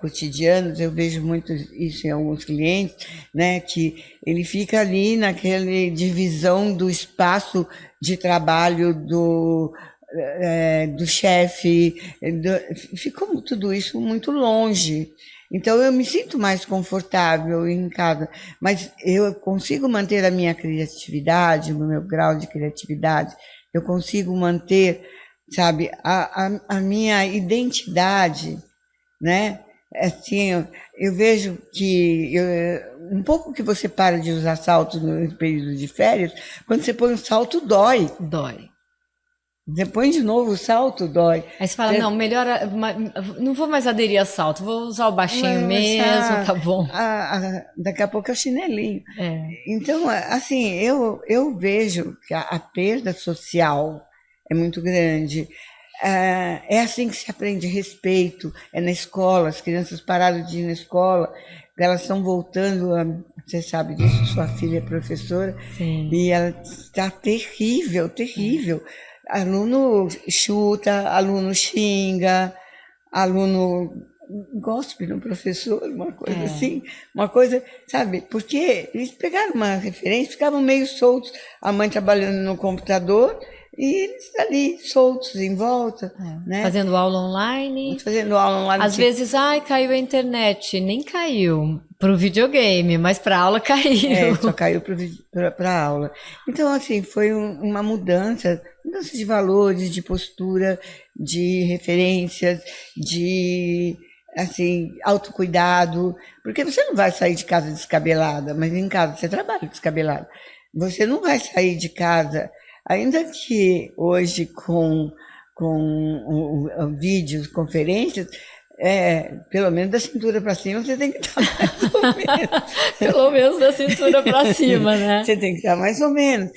B: cotidianos, eu vejo muito isso em alguns clientes, né? Que ele fica ali naquela divisão do espaço de trabalho do chefe, ficou tudo isso muito longe. Então eu me sinto mais confortável em casa, mas eu consigo manter a minha criatividade, o meu grau de criatividade, eu consigo manter, sabe, a minha identidade, né? Assim, eu vejo que um pouco que você para de usar salto no período de férias, quando você põe um salto, dói.
A: Dói.
B: Você põe de novo o salto, dói.
A: Aí você fala, não, melhor, não vou mais aderir a salto, vou usar o baixinho mesmo, tá bom.
B: Daqui a pouco é o chinelinho.
A: É.
B: Então, assim, eu vejo que a perda social é muito grande. É assim que se aprende respeito, é na escola, as crianças pararam de ir na escola, elas estão voltando, você sabe disso, sua filha é professora,
A: Sim.
B: E ela está terrível, terrível. Aluno chuta, aluno xinga, aluno gospe no professor, uma coisa assim, uma coisa, sabe? Porque eles pegaram uma referência, ficavam meio soltos, a mãe trabalhando no computador e eles ali soltos em volta, né?
A: Fazendo aula online.
B: Fazendo aula online.
A: Às vezes, caiu a internet. Nem caiu para o videogame, mas para a aula caiu.
B: Só caiu para a aula. Então, assim, foi uma mudança de valores, de postura, de referências, de, assim, autocuidado. Porque você não vai sair de casa descabelada, mas em casa você trabalha descabelada. Você não vai sair de casa, ainda que hoje com vídeos, conferências, pelo menos da cintura para cima você tem que estar mais ou menos.
A: Pelo menos da cintura para cima, né?
B: Você tem que estar mais ou menos.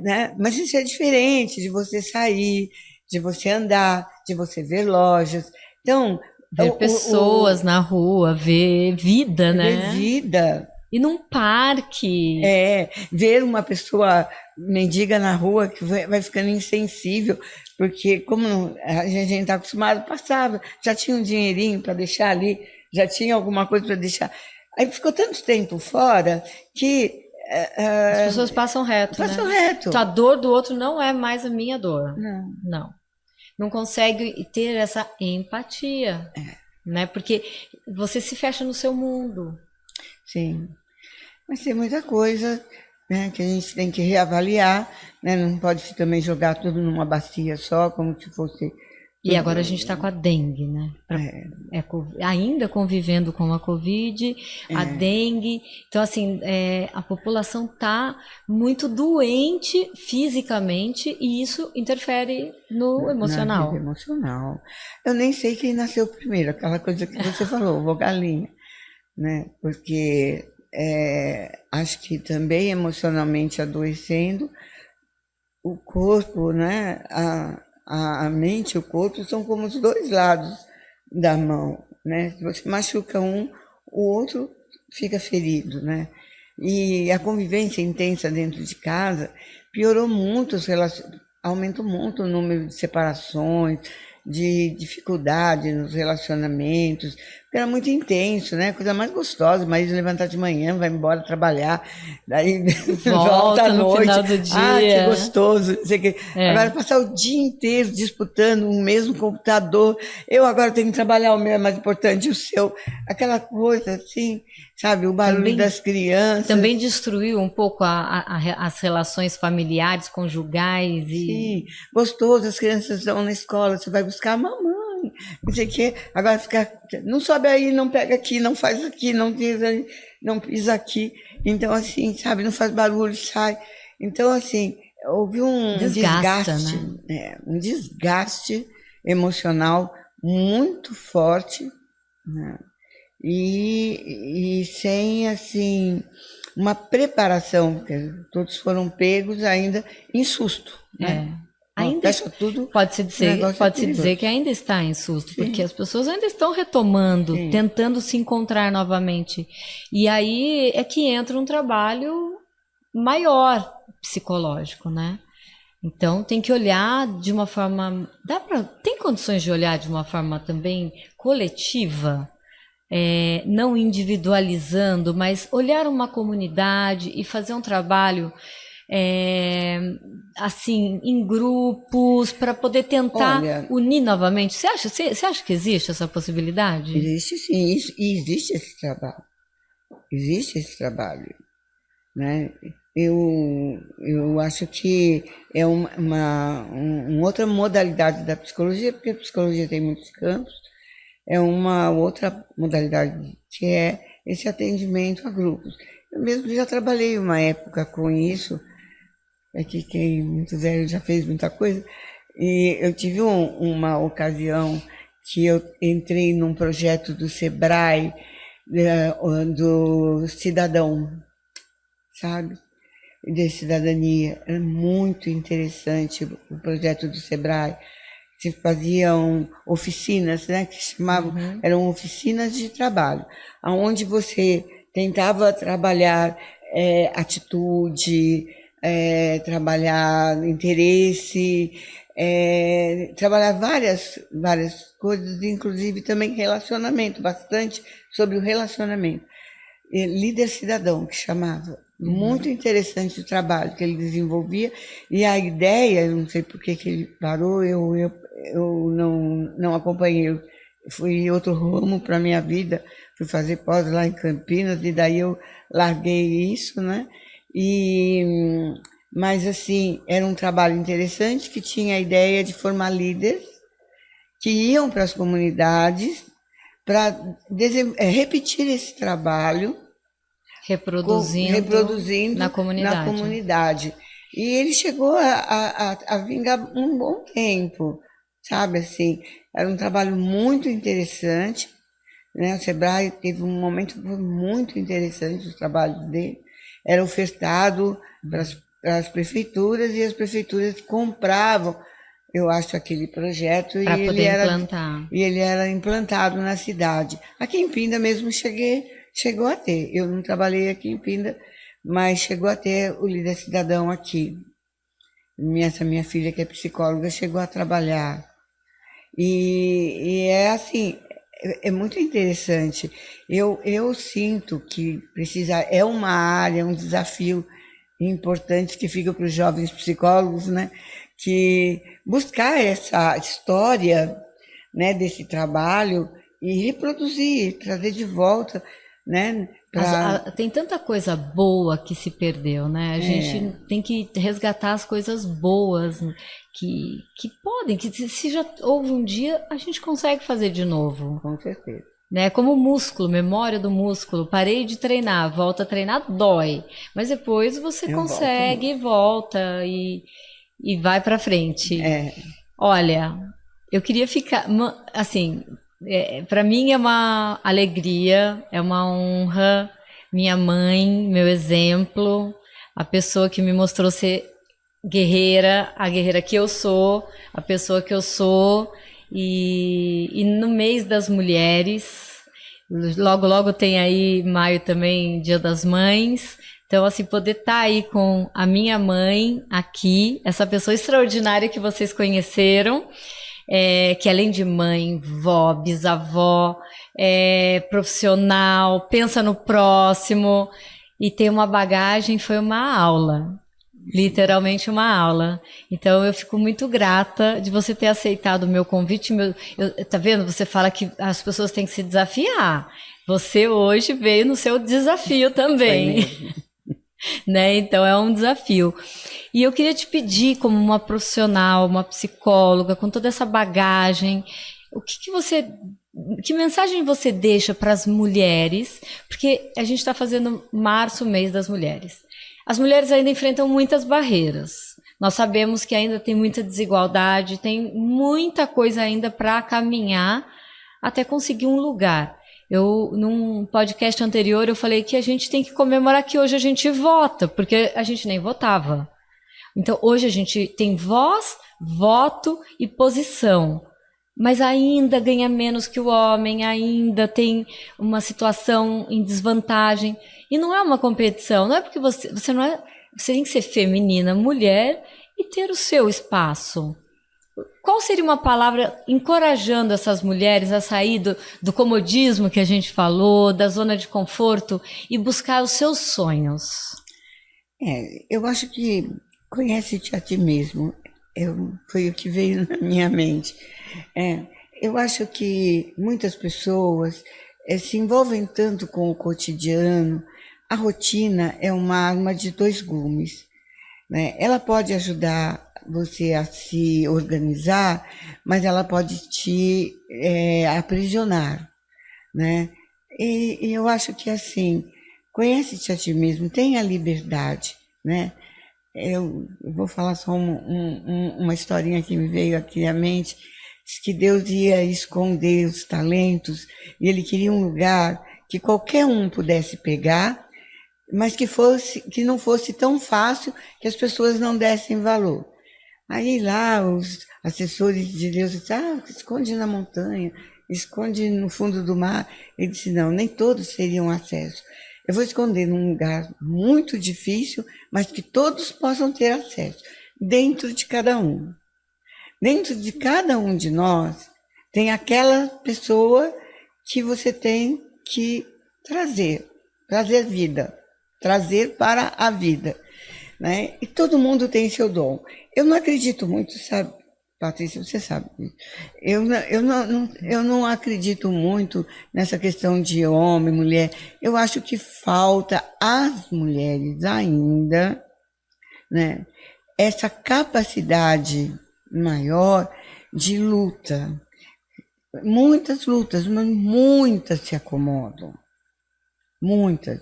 B: Né? Mas isso é diferente de você sair, de você andar, de você ver lojas. Então,
A: ver pessoas na rua, ver vida, né?
B: Ver vida.
A: E num parque.
B: Ver uma pessoa mendiga na rua que vai ficando insensível, porque como a gente está acostumado, passava, já tinha um dinheirinho para deixar ali, já tinha alguma coisa para deixar. Aí ficou tanto tempo fora que...
A: as pessoas passam reto,
B: Passam
A: né?
B: reto.
A: Então, a dor do outro não é mais a minha dor.
B: Não.
A: Não consegue ter essa empatia, né? Porque você se fecha no seu mundo.
B: Sim. Mas tem muita coisa, né, que a gente tem que reavaliar, né? Não pode também jogar tudo numa bacia só, como se fosse...
A: E agora a gente está com a dengue, né? Ainda convivendo com a Covid, a dengue. Então, assim, a população está muito doente fisicamente e isso interfere no emocional.
B: Na vida emocional. Eu nem sei quem nasceu primeiro, aquela coisa que você falou, vogalinha, né? Porque... acho que também emocionalmente adoecendo, o corpo, né, a mente e o corpo são como os dois lados da mão, né? Se você machuca um, o outro fica ferido, né? E a convivência intensa dentro de casa piorou muito os relacionamentos, aumentou muito o número de separações, de dificuldade nos relacionamentos, porque era muito intenso, né? Coisa mais gostosa, o marido levantar de manhã, vai embora trabalhar, daí volta à noite.
A: No final do dia.
B: Que gostoso, não sei o quê. Agora passar o dia inteiro disputando o mesmo computador, eu agora tenho que trabalhar, o meu é mais importante, o seu, aquela coisa assim, sabe? O barulho também, das crianças.
A: Também destruiu um pouco as relações familiares, conjugais.
B: Sim, gostoso, as crianças estão na escola, você vai buscar a mamãe, não sei o quê, agora fica, não sobe aí, não pega aqui, não faz aqui, não pisa aqui, então assim, sabe, não faz barulho, sai. Então assim, houve um desgaste, né? Um desgaste emocional muito forte, né? E sem, assim, uma preparação, porque todos foram pegos ainda em susto, né?
A: Ainda
B: Fecha tudo,
A: pode-se
B: o negócio é
A: dizer que
B: perigoso.
A: ainda está em susto,
B: Sim,
A: porque as pessoas ainda estão retomando,
B: sim.
A: tentando se encontrar novamente. E aí é que entra um trabalho maior psicológico, né? Então tem que olhar de uma forma, tem condições de olhar de uma forma também coletiva, não individualizando, mas olhar uma comunidade e fazer um trabalho é, assim em grupos para poder tentar
B: Olha,
A: unir novamente. Você acha que existe essa possibilidade?
B: existe sim, e existe esse trabalho, né? Eu acho que é uma outra modalidade da psicologia, porque a psicologia tem muitos campos, é uma outra modalidade que é esse atendimento a grupos. Eu mesmo já trabalhei uma época com isso, é que quem é muito velho já fez muita coisa, e eu tive uma ocasião que eu entrei num projeto do Sebrae, do cidadão, sabe? De cidadania. Era muito interessante o projeto do Sebrae. Se faziam oficinas, né, que chamavam, eram oficinas de trabalho, onde você tentava trabalhar atitude, trabalhar interesse, trabalhar várias coisas, inclusive também relacionamento, bastante sobre o relacionamento. Líder cidadão, que chamava. Muito interessante o trabalho que ele desenvolvia. E a ideia, eu não sei por que ele parou, eu não acompanhei. Eu fui outro rumo para a minha vida. Fui fazer pós lá em Campinas, e daí eu larguei isso, né? Mas, assim, era um trabalho interessante que tinha a ideia de formar líderes que iam para as comunidades para repetir esse trabalho
A: Reproduzindo na
B: reproduzindo na
A: comunidade.
B: comunidade. E ele chegou a vingar um bom tempo, sabe assim, era um trabalho muito interessante, né? O Sebrae teve um momento muito interessante, os trabalhos dele, era ofertado para as prefeituras e as prefeituras compravam, eu acho, aquele projeto
A: Para poder implantar.
B: e ele era implantado na cidade. Aqui em Pinda mesmo chegou a ter. Eu não trabalhei aqui em Pinda, mas chegou a ter o líder cidadão aqui. Essa minha filha, que é psicóloga, chegou a trabalhar. E é assim, é muito interessante. Eu sinto que é uma área, um desafio importante que fica para os jovens psicólogos, né? Que buscar essa história, né, desse trabalho e reproduzir, trazer de volta, né?
A: Tem tanta coisa boa que se perdeu, né? A gente tem que resgatar as coisas boas que podem, que se já houve um dia, a gente consegue fazer de novo.
B: Com certeza.
A: Né? Como músculo, memória do músculo. Parei de treinar, volta a treinar, dói. Mas depois você consegue, volta e vai para frente. Olha, eu queria ficar, assim, para mim é uma alegria, é uma honra. Minha mãe, meu exemplo, a pessoa que me mostrou ser guerreira, a guerreira que eu sou, a pessoa que eu sou. E no mês das mulheres, logo logo tem aí maio também, Dia das Mães. Então, assim, poder estar aí com a minha mãe aqui, essa pessoa extraordinária que vocês conheceram, que além de mãe, vó, bisavó, profissional, pensa no próximo e tem uma bagagem, foi uma aula. Literalmente uma aula. Então eu fico muito grata de você ter aceitado o meu convite. Tá vendo? Você fala que as pessoas têm que se desafiar. Você hoje veio no seu desafio também. Né? Então é um desafio. E eu queria te pedir, como uma profissional, uma psicóloga, com toda essa bagagem, que mensagem você deixa para as mulheres? Porque a gente está fazendo março, mês das mulheres. As mulheres ainda enfrentam muitas barreiras, Nós sabemos que ainda tem muita desigualdade, tem muita coisa ainda para caminhar até conseguir um lugar. Num podcast anterior, eu falei que a gente tem que comemorar que hoje a gente vota, porque a gente nem votava. Então, hoje a gente tem voz, voto e posição. Mas ainda ganha menos que o homem, ainda tem uma situação em desvantagem. E não é uma competição, não é porque você não é. Você tem que ser feminina, mulher e ter o seu espaço. Qual seria uma palavra encorajando essas mulheres a sair do comodismo que a gente falou, da zona de conforto e buscar os seus sonhos?
B: Eu acho que conhece-te a ti mesmo. Foi o que veio na minha mente. Eu acho que muitas pessoas se envolvem tanto com o cotidiano. A rotina é uma arma de dois gumes, né? Ela pode ajudar você a se organizar, mas ela pode te aprisionar, né? E eu acho que assim, conhece-te a ti mesmo, tenha liberdade, né? Eu vou falar só uma historinha que me veio aqui à mente, que Deus ia esconder os talentos e Ele queria um lugar que qualquer um pudesse pegar, mas que não fosse tão fácil que as pessoas não dessem valor. Aí lá os assessores de Deus disseram, esconde na montanha, esconde no fundo do mar. Ele disse, não, nem todos teriam acesso. Eu vou esconder num lugar muito difícil, mas que todos possam ter acesso, dentro de cada um. Dentro de cada um de nós tem aquela pessoa que você tem que trazer vida, trazer para a vida, né? E todo mundo tem seu dom. Eu não acredito muito, sabe, Patrícia, você sabe. Eu não acredito muito nessa questão de homem, mulher. Eu acho que falta às mulheres ainda, né, essa capacidade maior de luta. Muitas lutas, mas muitas se acomodam. Muitas.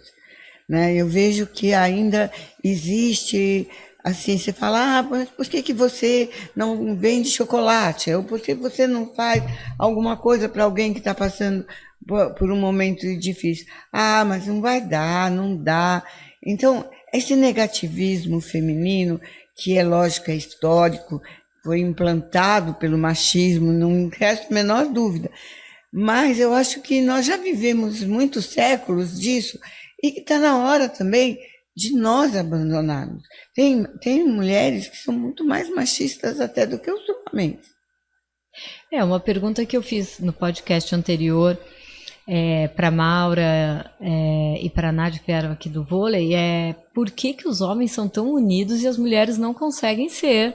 B: Né? Eu vejo que ainda existe, assim, você fala, mas por que você não vende chocolate? Ou por que você não faz alguma coisa para alguém que está passando por um momento difícil? Mas não vai dar, não dá. Então, esse negativismo feminino, que é lógico, é histórico, foi implantado pelo machismo, não resta a menor dúvida. Mas eu acho que nós já vivemos muitos séculos disso e que está na hora também de nós abandonarmos. Tem mulheres que são muito mais machistas até do que os homens.
A: Uma pergunta que eu fiz no podcast anterior para Maura e para a Nádia, que vieram aqui do vôlei, por que os homens são tão unidos e as mulheres não conseguem ser?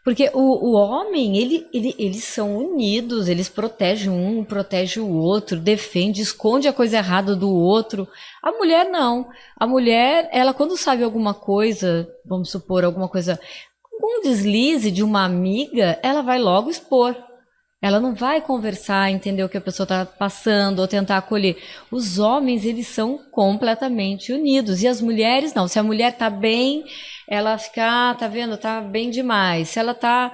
A: Porque o homem, eles são unidos, eles protegem um, protegem o outro, defende, esconde a coisa errada do outro. A mulher não. A mulher, ela quando sabe alguma coisa, vamos supor, alguma coisa, um deslize de uma amiga, ela vai logo expor. Ela não vai conversar, entender o que a pessoa está passando ou tentar acolher. Os homens, eles são completamente unidos. E as mulheres não. Se a mulher está bem, ela fica, tá vendo, tá bem demais. Se ela tá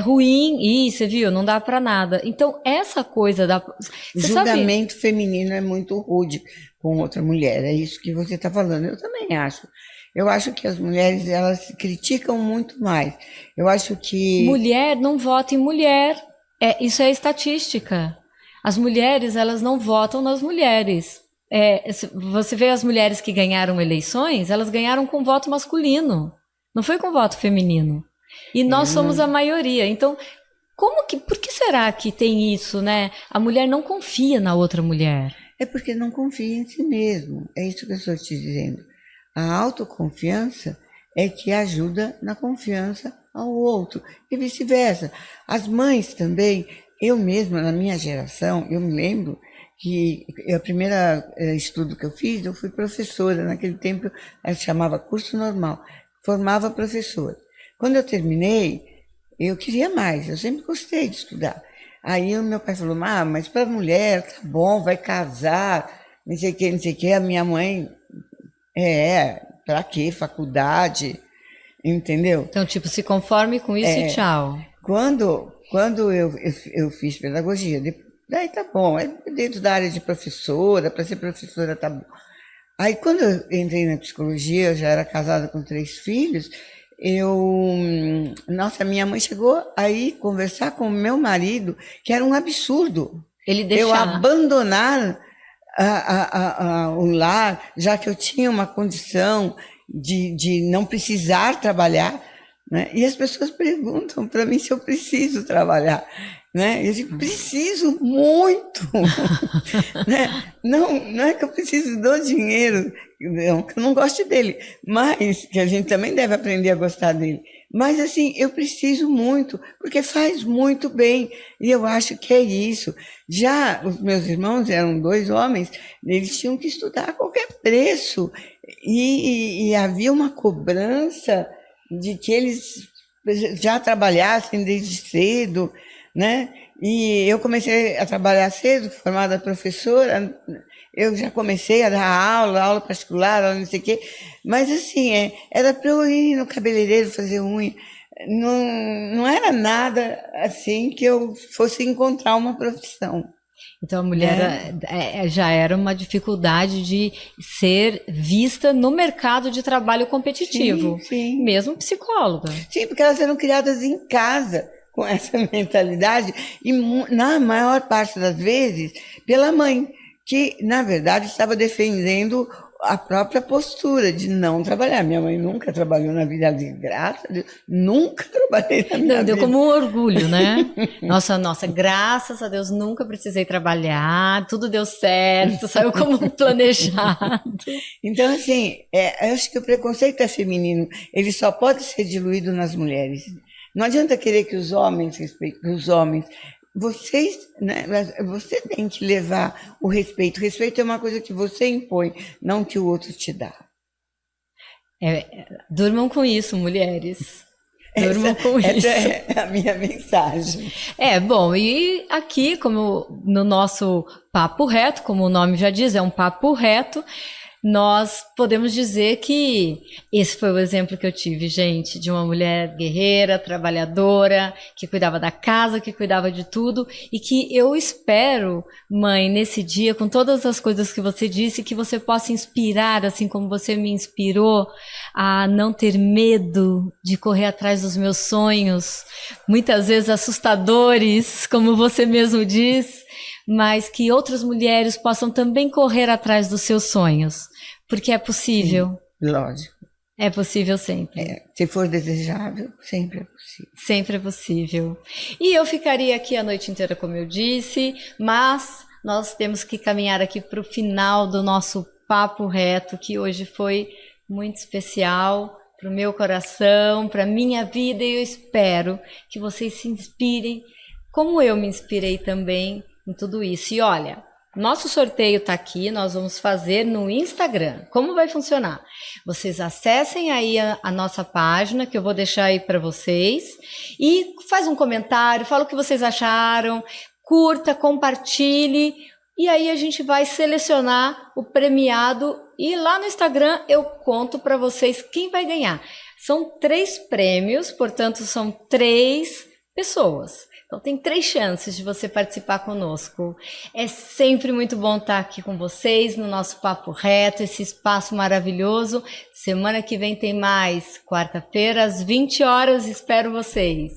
A: ruim, você viu, não dá para nada. Então, essa coisa da...
B: O julgamento feminino é muito rude com outra mulher. É isso que você está falando. Eu também acho. Eu acho que as mulheres, elas criticam muito mais. Eu acho que...
A: Mulher não vota em mulher. Isso é estatística. As mulheres, elas não votam nas mulheres. Você vê as mulheres que ganharam eleições, elas ganharam com voto masculino. Não foi com voto feminino. E nós somos a maioria. Então, por que será que tem isso, né? A mulher não confia na outra mulher.
B: É porque não confia em si mesmo. É isso que eu estou te dizendo. A autoconfiança é que ajuda na confiança ao outro, e vice-versa. As mães também, eu mesma, na minha geração, eu me lembro que o primeiro estudo que eu fiz, eu fui professora, naquele tempo se chamava curso normal, formava professora. Quando eu terminei, eu queria mais, eu sempre gostei de estudar. Aí o meu pai falou, mas para mulher, tá bom, vai casar, não sei o que, a minha mãe, para quê, faculdade? entendeu?
A: Então, tipo, se conforme com isso e tchau.
B: Quando eu fiz pedagogia, daí tá bom, é dentro da área de professora, para ser professora tá bom. Aí quando eu entrei na psicologia, eu já era casada com 3 filhos, nossa, minha mãe chegou aí conversar com o meu marido, que era um absurdo.
A: Ele
B: Eu
A: deixar.
B: abandonar o lar, já que eu tinha uma condição de não precisar trabalhar, né? E as pessoas perguntam para mim se eu preciso trabalhar, né? Eu digo, preciso muito, né? Não é que eu preciso do dinheiro, não, que eu não gosto dele, mas que a gente também deve aprender a gostar dele. Mas assim, eu preciso muito, porque faz muito bem, e eu acho que é isso. Já os meus irmãos eram 2 homens, eles tinham que estudar a qualquer preço, e havia uma cobrança de que eles já trabalhassem desde cedo, né? E eu comecei a trabalhar cedo, formada professora, eu já comecei a dar aula particular, aula não sei o quê, mas assim, era para eu ir no cabeleireiro fazer unha, não era nada assim que eu fosse encontrar uma profissão.
A: Então a mulher já era uma dificuldade de ser vista no mercado de trabalho competitivo,
B: Sim.
A: mesmo psicóloga.
B: Sim, porque elas eram criadas em casa com essa mentalidade e na maior parte das vezes pela mãe, que na verdade estava defendendo a própria postura de não trabalhar. Minha mãe nunca trabalhou na vida, graças a Deus, nunca trabalhei na minha vida.
A: Deu como um orgulho, né? Nossa, graças a Deus nunca precisei trabalhar, tudo deu certo, saiu como planejado.
B: Então, assim, eu acho que o preconceito é feminino, ele só pode ser diluído nas mulheres. Não adianta querer que os homens respeitem os homens. Vocês, né, você tem que levar o respeito. O respeito é uma coisa que você impõe, não que o outro te dá.
A: Durmam com isso, mulheres. Durmam com isso.
B: Essa é a minha mensagem.
A: Bom, e aqui, como no nosso papo reto, como o nome já diz, é um papo reto, nós podemos dizer que esse foi o exemplo que eu tive, gente, de uma mulher guerreira, trabalhadora, que cuidava da casa, que cuidava de tudo, e que eu espero, mãe, nesse dia, com todas as coisas que você disse, que você possa inspirar, assim como você me inspirou, a não ter medo de correr atrás dos meus sonhos, muitas vezes assustadores, como você mesmo diz, mas que outras mulheres possam também correr atrás dos seus sonhos. Porque é possível.
B: Sim, lógico.
A: É possível sempre.
B: Se for desejável, sempre é possível.
A: Sempre é possível. E eu ficaria aqui a noite inteira, como eu disse, mas nós temos que caminhar aqui para o final do nosso papo reto, que hoje foi muito especial para o meu coração, para a minha vida, e eu espero que vocês se inspirem, como eu me inspirei também em tudo isso. E olha, nosso sorteio está aqui, nós vamos fazer no Instagram. Como vai funcionar? Vocês acessem aí a nossa página, que eu vou deixar aí para vocês, e faz um comentário, fala o que vocês acharam, curta, compartilhe, e aí a gente vai selecionar o premiado, e lá no Instagram eu conto para vocês quem vai ganhar. São 3 prêmios, portanto são 3 pessoas. Então tem 3 chances de você participar conosco. É sempre muito bom estar aqui com vocês no nosso Papo Reto, esse espaço maravilhoso. Semana que vem tem mais, quarta-feira às 20 horas, espero vocês.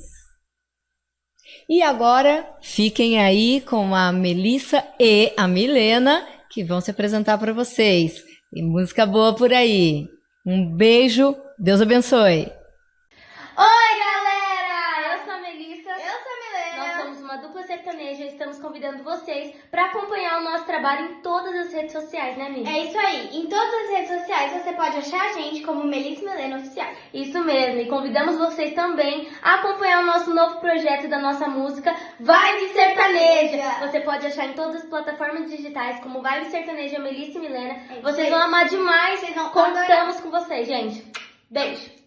A: E agora fiquem aí com a Melissa e a Milena, que vão se apresentar para vocês. Tem música boa por aí. Um beijo, Deus abençoe.
C: Oi, galera! Eu sou a Melissa. Eu sou a Milena. Nós somos uma dupla sertaneja e estamos convidando vocês para acompanhar o nosso trabalho em todas as redes sociais, né, Mili?
D: É isso aí. Em todas as redes sociais você pode achar a gente como Melissa e Milena Oficial.
C: Isso mesmo. E convidamos vocês também a acompanhar o nosso novo projeto da nossa música Vibe Sertaneja. Você pode achar em todas as plataformas digitais como Vibe Sertaneja, Melissa e Milena. Vocês vão amar demais. Contamos com vocês, gente. Beijo.